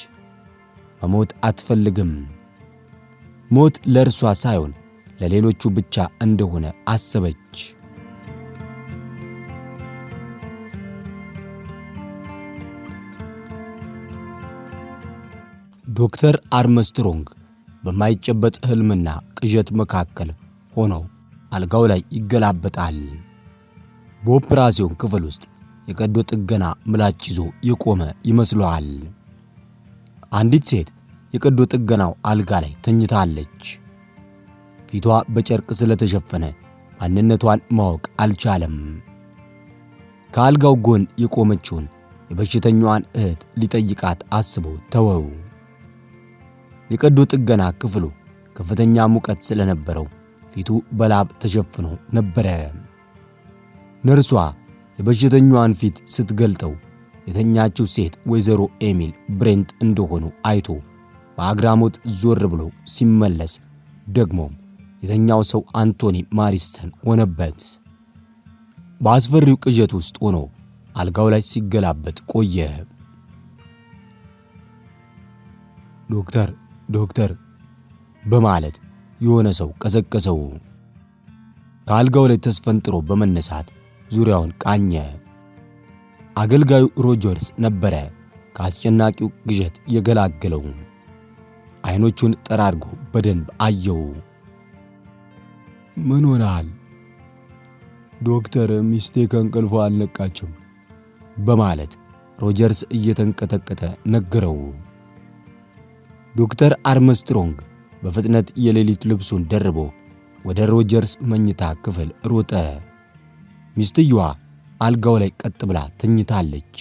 መሞት አትፈልግም። ሞት ለእርሷ ሳይሆን ለሌሎቹ ብቻ እንደሆነ አሰበች። ዶክተር አርምስትሮንግ በማይጨበጥ ህልምና ቅዠት መካከል ሆኖ አልጋው ላይ ይገላበጣል። በኦፕራሲዮን ክፍል ውስጥ የቀዶ ጥገና ምላጭ ይዞ የቆመ ይመስለዋል። አንዲት ሴት የቀዶ ጥገናው አልጋ ላይ ተኝታለች። ፊቷ በጨርቅ ስለተሸፈነ ማንነቷን ማወቅ አልቻለም። ከአልጋው ጎን የቆመችውን የበሽተኛዋን እህት ሊጠይቃት አስቦ ተወው። የቀዶ ጥገና ክፍሉ ከፍተኛ ሙቀት ስለነበረው ፊቱ በላብ ተሸፍኖ ነበረ። ነርሷ የበሽተኛዋን ፊት ስትገልጠው የተኛችው ሴት ወይዘሮ ኤሚል ብሬንት እንደሆኑ አይቶ በአግራሞት ዞር ብሎ ሲመለስ ደግሞ የተኛው ሰው አንቶኒ ማሪስተን ሆነበት። በአስፈሪው ቅዠት ውስጥ ሆኖ አልጋው ላይ ሲገላበጥ ቆየ። ዶክተር በማለት የሆነ ሰው ቀሰቀሰው። ከአልጋው ላይ ተስፈንጥሮ በመነሳት ዙሪያውን ቃኘ። አገልጋዩ ሮጀርስ ነበረ ከአስጨናቂው ቅዠት የገላገለው። አይኖቹን ጠራርጎ በደንብ አየው። ምን ሆነሃል? ዶክተር፣ ሚስቴ ከእንቅልፏ አልነቃችም በማለት ሮጀርስ እየተንቀጠቀጠ ነገረው። ዶክተር አርምስትሮንግ በፍጥነት የሌሊት ልብሱን ደርቦ ወደ ሮጀርስ መኝታ ክፍል ሮጠ። ሚስትየዋ አልጋው ላይ ቀጥ ብላ ተኝታለች።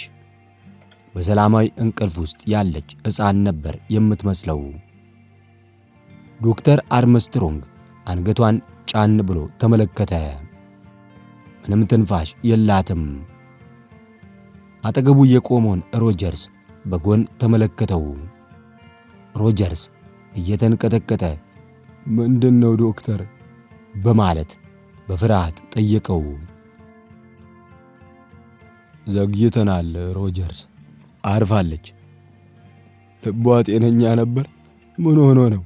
በሰላማዊ እንቅልፍ ውስጥ ያለች ሕፃን ነበር የምትመስለው። ዶክተር አርምስትሮንግ አንገቷን ጫን ብሎ ተመለከተ። ምንም ትንፋሽ የላትም። አጠገቡ የቆመውን ሮጀርስ በጎን ተመለከተው። ሮጀርስ እየተንቀጠቀጠ ምንድነው ዶክተር በማለት በፍርሃት ጠየቀው። ዘግይተናል ሮጀርስ። አርፋለች። ልቧ ጤነኛ ነበር? ምን ሆኖ ነው?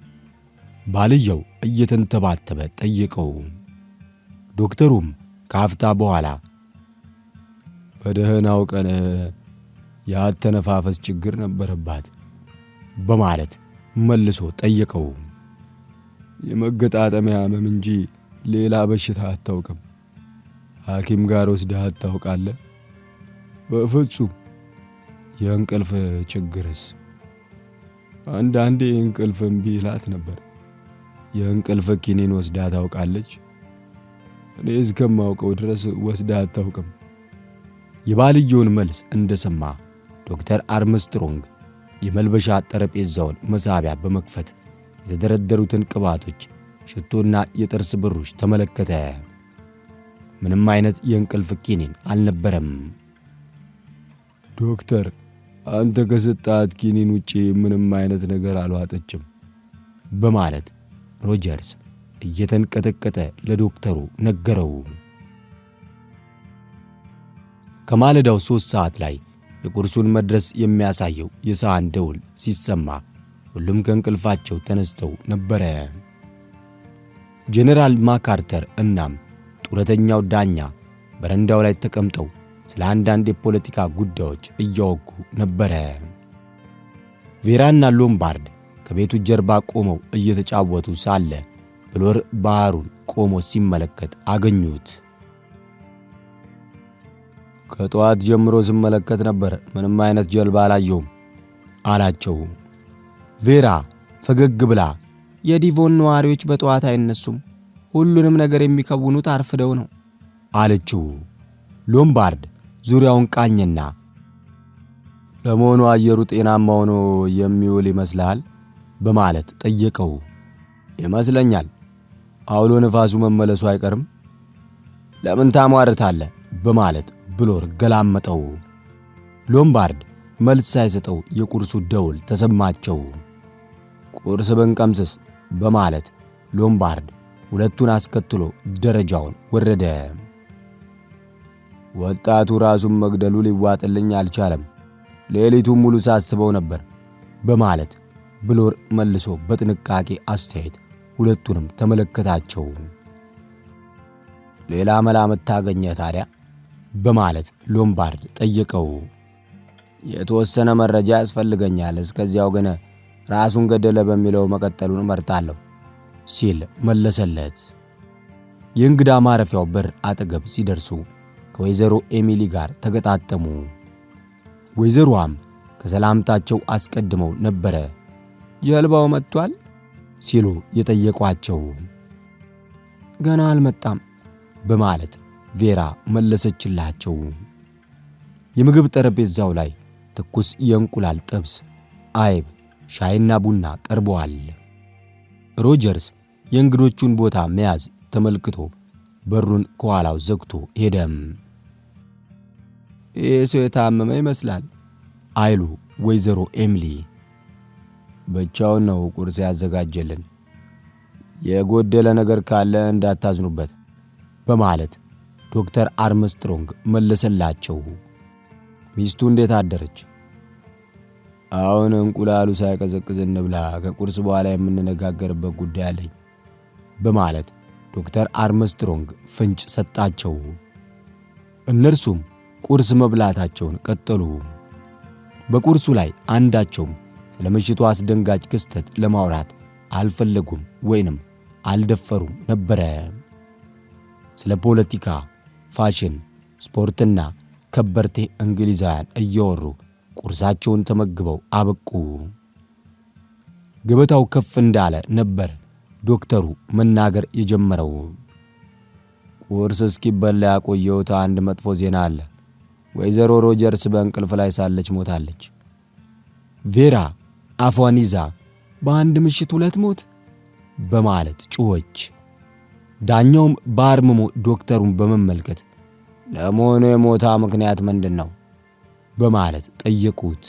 ባልየው እየተንተባተበ ጠየቀው። ዶክተሩም ካፍታ በኋላ በደህናው ቀን ያተነፋፈስ ችግር ነበረባት በማለት መልሶ ጠየቀው። የመገጣጠሚያ ህመም እንጂ ሌላ በሽታ አታውቅም። ሐኪም ጋር ወስደሃት ታውቃለህ? በፍጹም። የእንቅልፍ ችግርስ? አንዳንዴ እንቅልፍ እምቢ ይላት ነበር። የእንቅልፍ ኪኒን ወስዳ ታውቃለች? እኔ እስከማውቀው ድረስ ወስዳ አታውቅም። የባልየውን መልስ እንደሰማ ዶክተር አርምስትሮንግ የመልበሻ ጠረጴዛውን መሳቢያ በመክፈት የተደረደሩትን ቅባቶች፣ ሽቶና የጥርስ ብሩሽ ተመለከተ። ምንም አይነት የእንቅልፍ ኪኒን አልነበረም። ዶክተር፣ አንተ ከሰጣት ኪኒን ውጪ ምንም አይነት ነገር አልዋጠችም በማለት ሮጀርስ እየተንቀጠቀጠ ለዶክተሩ ነገረው። ከማለዳው 3 ሰዓት ላይ የቁርሱን መድረስ የሚያሳየው የሰዓት ደውል ሲሰማ ሁሉም ከእንቅልፋቸው ተነስተው ነበረ። ጄኔራል ማካርተር እናም ጡረተኛው ዳኛ በረንዳው ላይ ተቀምጠው ስለ አንዳንድ የፖለቲካ ጉዳዮች እያወጉ ነበረ። ቬራና ሎምባርድ ከቤቱ ጀርባ ቆመው እየተጫወቱ ሳለ ብሎር ባህሩን ቆሞ ሲመለከት አገኙት። ከጠዋት ጀምሮ ስመለከት ነበር፣ ምንም አይነት ጀልባ አላየሁም አላቸው። ቬራ ፈገግ ብላ የዲቮን ነዋሪዎች በጠዋት አይነሱም፣ ሁሉንም ነገር የሚከውኑት አርፍደው ነው አለችው። ሎምባርድ ዙሪያውን ቃኘና ለመሆኑ አየሩ ጤናማ ሆኖ የሚውል ይመስላል በማለት ጠየቀው። ይመስለኛል፣ አውሎ ነፋሱ መመለሱ አይቀርም። ለምን ታሟርታለህ በማለት ብሎር ገላመጠው። ሎምባርድ መልስ ሳይሰጠው የቁርሱ ደውል ተሰማቸው። ቁርስ ብንቀምስስ በማለት ሎምባርድ ሁለቱን አስከትሎ ደረጃውን ወረደ። ወጣቱ ራሱን መግደሉ ሊዋጥልኝ አልቻለም፣ ሌሊቱን ሙሉ ሳስበው ነበር በማለት ብሎር መልሶ በጥንቃቄ አስተያየት ሁለቱንም ተመለከታቸው። ሌላ መላምት ታገኘ ታዲያ በማለት ሎምባርድ ጠየቀው። የተወሰነ መረጃ ያስፈልገኛል፣ እስከዚያው ግን ራሱን ገደለ በሚለው መቀጠሉን መርጣለሁ ሲል መለሰለት። የእንግዳ ማረፊያው በር አጠገብ ሲደርሱ ከወይዘሮ ኤሚሊ ጋር ተገጣጠሙ። ወይዘሮዋም ከሰላምታቸው አስቀድመው ነበረ ጀልባው መጥቷል ሲሉ የጠየቋቸው። ገና አልመጣም በማለት ቬራ መለሰችላቸው። የምግብ ጠረጴዛው ላይ ትኩስ የእንቁላል ጥብስ፣ አይብ፣ ሻይና ቡና ቀርበዋል። ሮጀርስ የእንግዶቹን ቦታ መያዝ ተመልክቶ በሩን ከኋላው ዘግቶ ሄደም። ይህ ሰው የታመመ ይመስላል አይሉ ወይዘሮ ኤሚሊ። ብቻውን ነው ቁርስ ያዘጋጀልን፣ የጎደለ ነገር ካለ እንዳታዝኑበት በማለት ዶክተር አርምስትሮንግ መለሰላቸው። ሚስቱ እንዴት አደረች? አሁን እንቁላሉ ሳይቀዘቅዝ እንብላ፣ ከቁርስ በኋላ የምንነጋገርበት ጉዳይ አለኝ በማለት ዶክተር አርምስትሮንግ ፍንጭ ሰጣቸው። እነርሱም ቁርስ መብላታቸውን ቀጠሉ። በቁርሱ ላይ አንዳቸውም ስለ ምሽቱ አስደንጋጭ ክስተት ለማውራት አልፈለጉም ወይንም አልደፈሩም ነበረ። ስለ ፖለቲካ፣ ፋሽን፣ ስፖርትና ከበርቴ እንግሊዛውያን እያወሩ ቁርሳቸውን ተመግበው አበቁ። ገበታው ከፍ እንዳለ ነበር ዶክተሩ መናገር የጀመረው። ቁርስ እስኪበላ ያቆየሁት አንድ መጥፎ ዜና አለ። ወይዘሮ ሮጀርስ በእንቅልፍ ላይ ሳለች ሞታለች። ቬራ አፏን ይዛ በአንድ ምሽት 2 ሞት በማለት ጮኸች። ዳኛውም በአርምሞ ዶክተሩን በመመልከት ለመሆኑ የሞታ ምክንያት ምንድን ነው በማለት ጠየቁት።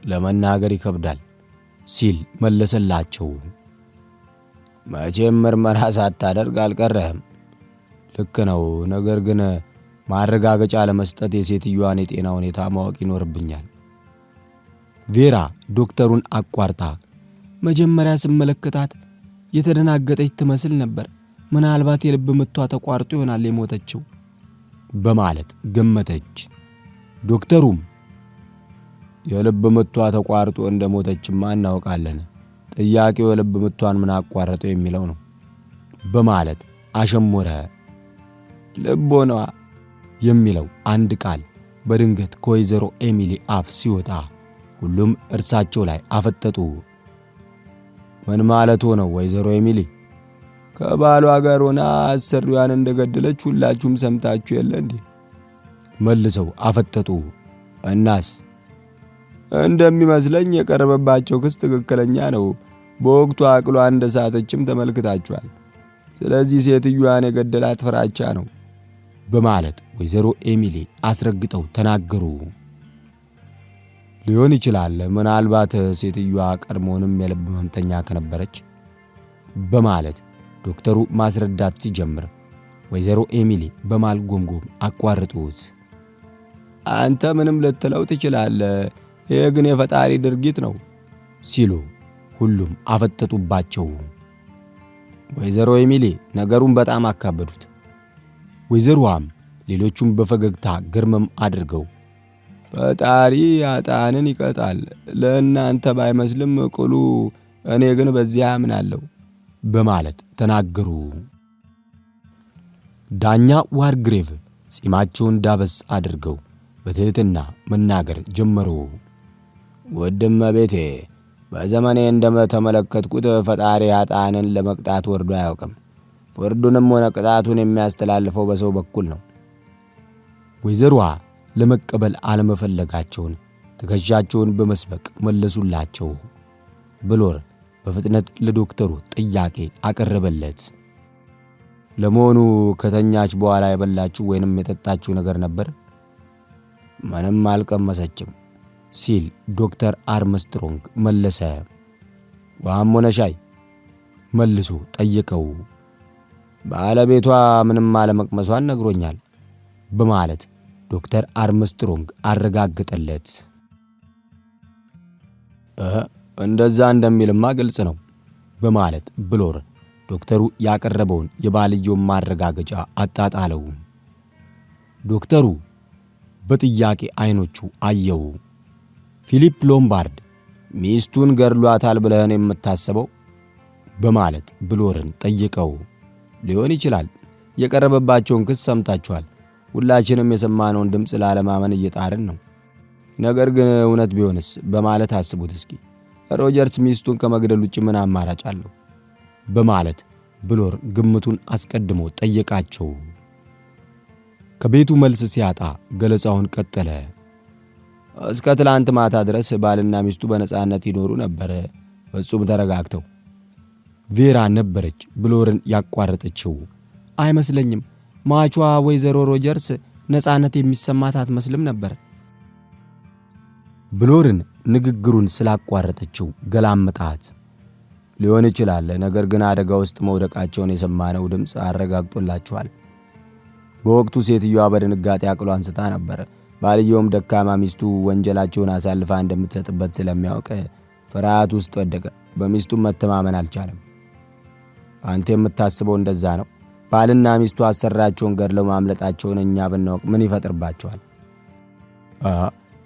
ለመናገር ይከብዳል ሲል መለሰላቸው። መቼም ምርመራ ሳታደርግ አልቀረህም። ልክ ነው፣ ነገር ግን ማረጋገጫ ለመስጠት የሴትዮዋን የጤና ሁኔታ ማወቅ ይኖርብኛል። ቬራ ዶክተሩን አቋርጣ መጀመሪያ ስመለከታት የተደናገጠች ትመስል ነበር፣ ምናልባት የልብ ምቷ ተቋርጦ ይሆናል የሞተችው በማለት ገመተች። ዶክተሩም የልብ ምቷ ተቋርጦ እንደሞተችማ እናውቃለን፣ ጥያቄው የልብ ምቷን ምን አቋረጠው የሚለው ነው በማለት አሸሞረ። ልቦናዋ የሚለው አንድ ቃል በድንገት ከወይዘሮ ኤሚሊ አፍ ሲወጣ ሁሉም እርሳቸው ላይ አፈጠጡ። ምን ማለት ነው ወይዘሮ ኤሚሊ? ከባሏ ጋር ሆና አሰሪዋን እንደገደለች ሁላችሁም ሰምታችሁ የለ እንዴ? መልሰው አፈጠጡ። እናስ? እንደሚመስለኝ የቀረበባቸው ክስ ትክክለኛ ነው። በወቅቱ አቅሏ እንደሳተችም ተመልክታችኋል። ስለዚህ ሴትዮዋን የገደላት ፍራቻ ነው በማለት ወይዘሮ ኤሚሊ አስረግጠው ተናገሩ። ሊሆን ይችላል። ምናልባት ሴትዮዋ ቀድሞውንም የልብ ህመምተኛ ከነበረች በማለት ዶክተሩ ማስረዳት ሲጀምር ወይዘሮ ኤሚሊ በማልጎምጎም አቋርጡት። አንተ ምንም ልትለው ትችላለህ፣ ይህ ግን የፈጣሪ ድርጊት ነው ሲሉ ሁሉም አፈጠጡባቸው። ወይዘሮ ኤሚሊ ነገሩን በጣም አካበዱት። ወይዘሮዋም ሌሎቹም በፈገግታ ግርምም አድርገው ፈጣሪ ኃጥአንን ይቀጣል፣ ለእናንተ ባይመስልም ቅሉ እኔ ግን በዚያ አምናለሁ በማለት ተናገሩ። ዳኛ ዋርግሬቭ ጺማቸውን ዳበስ አድርገው በትህትና መናገር ጀመሩ። ውድመ ቤቴ በዘመኔ እንደተመለከትኩት ፈጣሪ ኃጥአንን ለመቅጣት ወርዶ አያውቅም። ፍርዱንም ሆነ ቅጣቱን የሚያስተላልፈው በሰው በኩል ነው። ወይዘሮዋ ለመቀበል አለመፈለጋቸውን ትከሻቸውን በመስበቅ መለሱላቸው። ብሎር በፍጥነት ለዶክተሩ ጥያቄ አቀረበለት። ለመሆኑ ከተኛች በኋላ የበላችሁ ወይንም የጠጣችሁ ነገር ነበር? ምንም አልቀመሰችም ሲል ዶክተር አርምስትሮንግ መለሰ። ውሃም ሆነ ሻይ መልሶ ጠየቀው። ባለቤቷ ምንም አለመቅመሷን ነግሮኛል በማለት ዶክተር አርምስትሮንግ አረጋገጠለት። እንደዛ እንደሚልማ ግልጽ ነው በማለት ብሎር ዶክተሩ ያቀረበውን የባልየውን ማረጋገጫ አጣጣለው። ዶክተሩ በጥያቄ አይኖቹ አየው። ፊሊፕ ሎምባርድ ሚስቱን ገድሏታል ብለህን የምታስበው በማለት ብሎርን ጠየቀው። ሊሆን ይችላል። የቀረበባቸውን ክስ ሰምታችኋል። ሁላችንም የሰማነውን ድምፅ ላለማመን እየጣርን ነው። ነገር ግን እውነት ቢሆንስ በማለት አስቡት እስኪ። ሮጀርስ ሚስቱን ከመግደል ውጭ ምን አማራጭ አለው? በማለት ብሎር ግምቱን አስቀድሞ ጠየቃቸው። ከቤቱ መልስ ሲያጣ ገለጻውን ቀጠለ። እስከ ትላንት ማታ ድረስ ባልና ሚስቱ በነጻነት ይኖሩ ነበር፣ ፍጹም ተረጋግተው። ቬራ ነበረች ብሎርን ያቋረጠችው። አይመስለኝም፣ ማቿ ወይዘሮ ሮጀርስ ነጻነት የሚሰማት አትመስልም ነበር። ብሎርን ንግግሩን ስላቋረጠችው ገላመጣት። ሊሆን ይችላል፣ ነገር ግን አደጋ ውስጥ መውደቃቸውን የሰማነው ድምፅ አረጋግጦላቸዋል። በወቅቱ ሴትዮዋ በድንጋጤ አቅሏን ስታ ነበር። ባልየውም ደካማ ሚስቱ ወንጀላቸውን አሳልፋ እንደምትሰጥበት ስለሚያውቅ ፍርሃት ውስጥ ወደቀ። በሚስቱም መተማመን አልቻለም። አንተ የምታስበው እንደዛ ነው? ባልና ሚስቱ አሰራቸውን ገድለው ማምለጣቸውን እኛ ብናውቅ ምን ይፈጥርባቸዋል?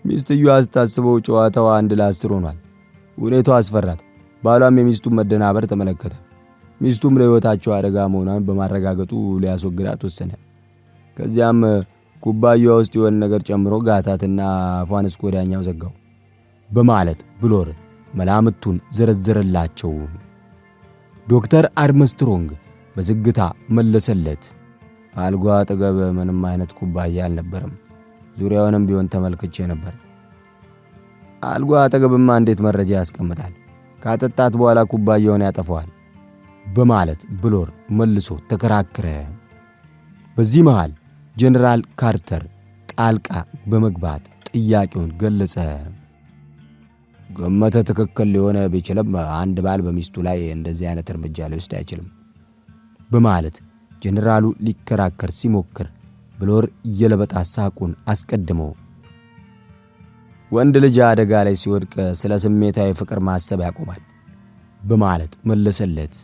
ሚስትየዋ ስታስበው ጨዋታዋ አንድ ለ10 ሆኗል። ሁኔታው አስፈራት። ባሏም የሚስቱን መደናበር ተመለከተ። ሚስቱም ለሕይወታቸው አደጋ መሆኗን በማረጋገጡ ሊያስወግዳት ወሰነ። ከዚያም ኩባያዋ ውስጥ የሆነ ነገር ጨምሮ ጋታትና አፏን እስከ ወዲያኛው ዘጋው በማለት ብሎር መላምቱን ዘረዘረላቸው። ዶክተር አርምስትሮንግ በዝግታ መለሰለት። አልጋ አጠገብ ምንም አይነት ኩባያ አልነበረም። ዙሪያውንም ቢሆን ተመልክቼ ነበር። አልጋ አጠገብማ እንዴት መረጃ ያስቀምጣል? ካጠጣት በኋላ ኩባያውን ያጠፋዋል በማለት ብሎር መልሶ ተከራከረ። በዚህ መሃል ጀነራል ካርተር ጣልቃ በመግባት ጥያቄውን ገለጸ። ግምት ትክክል ሊሆን ቢችልም አንድ ባል በሚስቱ ላይ እንደዚህ አይነት እርምጃ ሊወስድ አይችልም በማለት ጀነራሉ ሊከራከር ሲሞክር ብሎር የለበጣ ሳቁን አስቀድሞ ወንድ ልጅ አደጋ ላይ ሲወድቅ ስለ ስሜታዊ ፍቅር ማሰብ ያቆማል በማለት መለሰለት።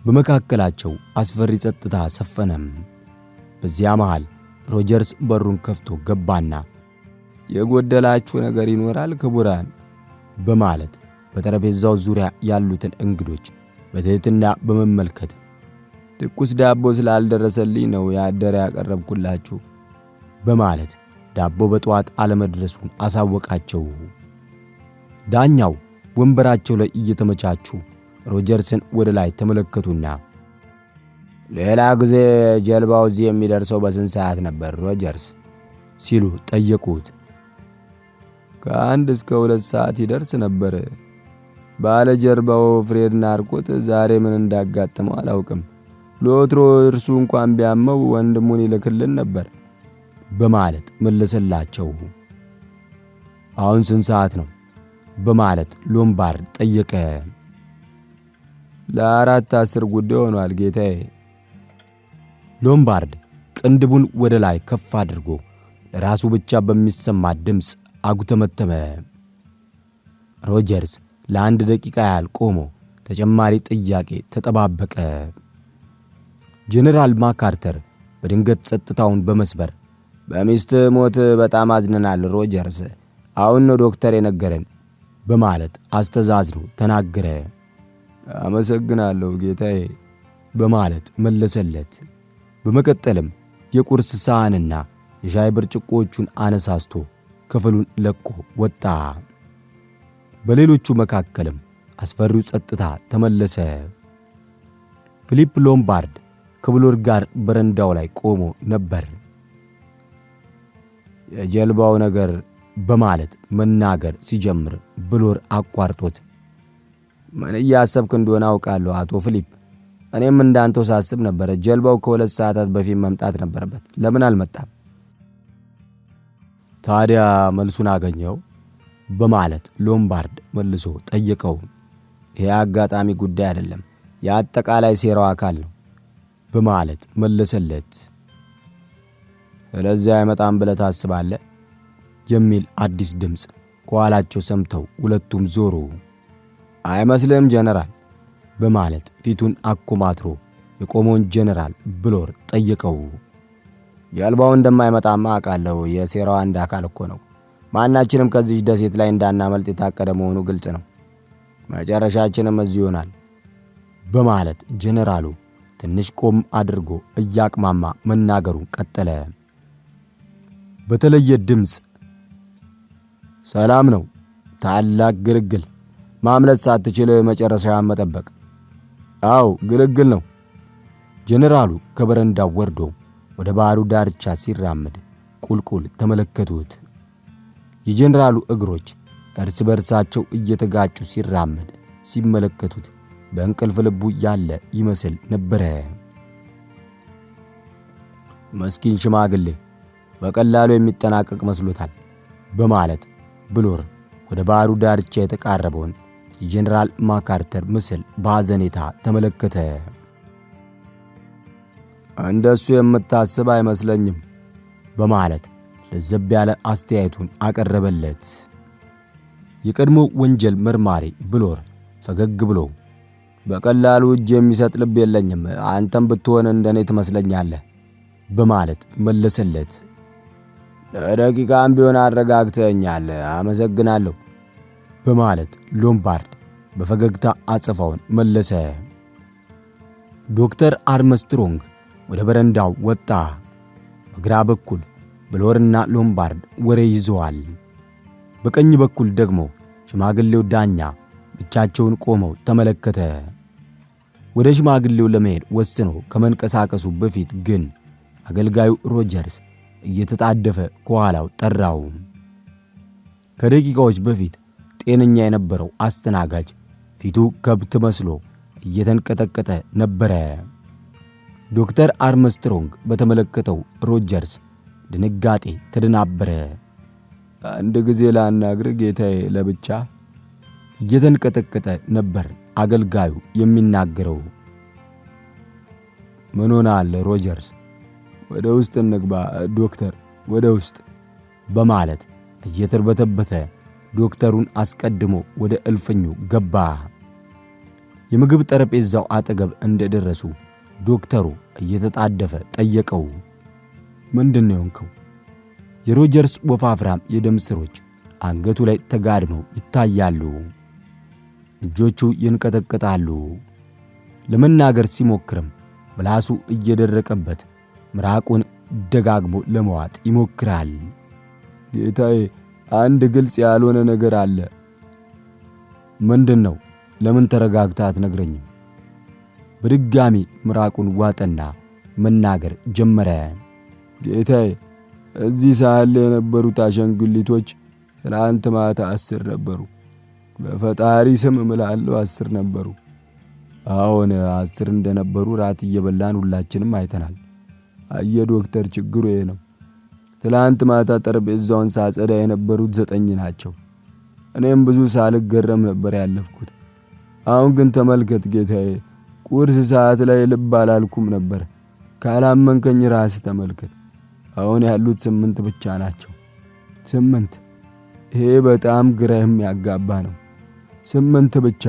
በመካከላቸው አስፈሪ ጸጥታ ሰፈነም። በዚያ መሃል ሮጀርስ በሩን ከፍቶ ገባና የጎደላችሁ ነገር ይኖራል ክቡራን በማለት በጠረጴዛው ዙሪያ ያሉትን እንግዶች በትህትና በመመልከት ትኩስ ዳቦ ስላልደረሰልኝ ነው ያደረ ያቀረብኩላችሁ በማለት ዳቦ በጠዋት አለመድረሱን አሳወቃቸው። ዳኛው ወንበራቸው ላይ እየተመቻቹ ሮጀርስን ወደ ላይ ተመለከቱና ሌላ ጊዜ ጀልባው እዚህ የሚደርሰው በስንት ሰዓት ነበር ሮጀርስ ሲሉ ጠየቁት። ከ1 እስከ 2 ሰዓት ይደርስ ነበር። ባለ ጀርባው ፍሬድ ናርኮት ዛሬ ምን እንዳጋጠመው አላውቅም። ለወትሮ እርሱ እንኳን ቢያመው ወንድሙን ይልክልን ነበር በማለት መለሰላቸው። አሁን ስንት ሰዓት ነው? በማለት ሎምባርድ ጠየቀ። ለ4:10 ጉዳይ ሆኗል ጌታዬ። ሎምባርድ ቅንድቡን ወደ ላይ ከፍ አድርጎ ለራሱ ብቻ በሚሰማ ድምፅ አጉተመተመ። ሮጀርስ ለ1 ደቂቃ ያህል ቆሞ ተጨማሪ ጥያቄ ተጠባበቀ። ጄኔራል ማካርተር በድንገት ጸጥታውን በመስበር በሚስት ሞት በጣም አዝነናል ሮጀርስ፣ አሁን ነው ዶክተር የነገረን በማለት አስተዛዝኖ ተናገረ። አመሰግናለሁ ጌታዬ በማለት መለሰለት። በመቀጠልም የቁርስ ሳህንና የሻይ ብርጭቆቹን አነሳስቶ ክፍሉን ለቆ ወጣ። በሌሎቹ መካከልም አስፈሪው ጸጥታ ተመለሰ። ፊሊፕ ሎምባርድ ከብሎር ጋር በረንዳው ላይ ቆሞ ነበር። የጀልባው ነገር በማለት መናገር ሲጀምር ብሎር አቋርጦት ምን እያሰብክ እንደሆነ አውቃለሁ አቶ ፊሊፕ፣ እኔም እንዳንተው ሳስብ ነበር። ጀልባው ከ2 ሰዓታት በፊት መምጣት ነበረበት። ለምን አልመጣም? ታዲያ መልሱን አገኘው? በማለት ሎምባርድ መልሶ ጠየቀው። ይህ አጋጣሚ ጉዳይ አይደለም፣ የአጠቃላይ ሴራው አካል ነው በማለት መለሰለት። ስለዚህ አይመጣም ብለህ ታስባለህ? የሚል አዲስ ድምፅ ከኋላቸው ሰምተው ሁለቱም ዞሩ። አይመስልም ጀነራል? በማለት ፊቱን አኮማትሮ የቆመውን ጀነራል ብሎር ጠየቀው። ጀልባው እንደማይመጣማ አውቃለሁ። የሴራው አንድ አካል እኮ ነው። ማናችንም ከዚህ ደሴት ላይ እንዳናመልጥ የታቀደ መሆኑ ግልጽ ነው። መጨረሻችንም እዚህ ይሆናል በማለት ጀነራሉ ትንሽ ቆም አድርጎ እያቅማማ መናገሩን ቀጠለ። በተለየ ድምፅ ሰላም ነው፣ ታላቅ ግልግል፣ ማምለጥ ሳትችል መጨረሻውን መጠበቅ። አዎ ግልግል ነው። ጀነራሉ ከበረንዳው ወርዶ ወደ ባህሩ ዳርቻ ሲራመድ ቁልቁል ተመለከቱት። የጀነራሉ እግሮች እርስ በርሳቸው እየተጋጩ ሲራመድ ሲመለከቱት በእንቅልፍ ልቡ ያለ ይመስል ነበረ። መስኪን ሽማግሌ በቀላሉ የሚጠናቀቅ መስሎታል በማለት ብሎር ወደ ባህሩ ዳርቻ የተቃረበውን የጀነራል ማካርተር ምስል በሐዘኔታ ተመለከተ። እንደሱ የምታስብ አይመስለኝም በማለት ለዘብ ያለ አስተያየቱን አቀረበለት። የቀድሞ ወንጀል መርማሪ ብሎር ፈገግ ብሎ በቀላሉ እጅ የሚሰጥ ልብ የለኝም፣ አንተም ብትሆን እንደኔ ትመስለኛለህ በማለት መለሰለት። ለደቂቃም ቢሆን አረጋግተኛል፣ አመሰግናለሁ በማለት ሎምባርድ በፈገግታ አጸፋውን መለሰ። ዶክተር አርምስትሮንግ ወደ በረንዳው ወጣ። በግራ በኩል ብሎርና ሎምባርድ ወሬ ይዘዋል። በቀኝ በኩል ደግሞ ሽማግሌው ዳኛ ብቻቸውን ቆመው ተመለከተ። ወደ ሽማግሌው ለመሄድ ወስኖ ከመንቀሳቀሱ በፊት ግን አገልጋዩ ሮጀርስ እየተጣደፈ ከኋላው ጠራው። ከደቂቃዎች በፊት ጤነኛ የነበረው አስተናጋጅ ፊቱ ከብት መስሎ እየተንቀጠቀጠ ነበረ። ዶክተር አርምስትሮንግ በተመለከተው ሮጀርስ ድንጋጤ ተደናበረ። አንድ ጊዜ ላናግር ጌታዬ፣ ለብቻ እየተንቀጠቀጠ ነበር አገልጋዩ የሚናገረው። ምን ሆነሃል ሮጀርስ? ወደ ውስጥ እንግባ ዶክተር፣ ወደ ውስጥ በማለት እየተርበተበተ ዶክተሩን አስቀድሞ ወደ እልፍኙ ገባ። የምግብ ጠረጴዛው አጠገብ እንደደረሱ ዶክተሩ እየተጣደፈ ጠየቀው። ምንድነው የሆንከው? የሮጀርስ ወፋፍራም የደም ስሮች አንገቱ ላይ ተጋድመው ይታያሉ። እጆቹ ይንቀጠቀጣሉ። ለመናገር ሲሞክርም ምላሱ እየደረቀበት ምራቁን ደጋግሞ ለመዋጥ ይሞክራል። ጌታዬ፣ አንድ ግልጽ ያልሆነ ነገር አለ። ምንድነው? ለምን ተረጋግታ አትነግረኝም? በድጋሚ ምራቁን ዋጠና መናገር ጀመረ። ጌታዬ፣ እዚህ ሳለ የነበሩት አሻንጉሊቶች ትናንት ማታ 10 ነበሩ። በፈጣሪ ስም እምላለሁ 10 ነበሩ። አሁን 10 እንደነበሩ ራት እየበላን ሁላችንም አይተናል። አየ ዶክተር፣ ችግሩ ይሄ ነው። ትላንት ማታ ጠረጴዛውን ሳጸዳ የነበሩት 9 ናቸው። እኔም ብዙ ሳልገረም ነበር ያለፍኩት። አሁን ግን ተመልከት ጌታዬ፣ ቁርስ ሰዓት ላይ ልብ አላልኩም ነበር። ካላመንከኝ ራስ ተመልከት። አሁን ያሉት 8 ብቻ ናቸው። 8! ይሄ በጣም ግራ የሚያጋባ ነው። 8 ብቻ።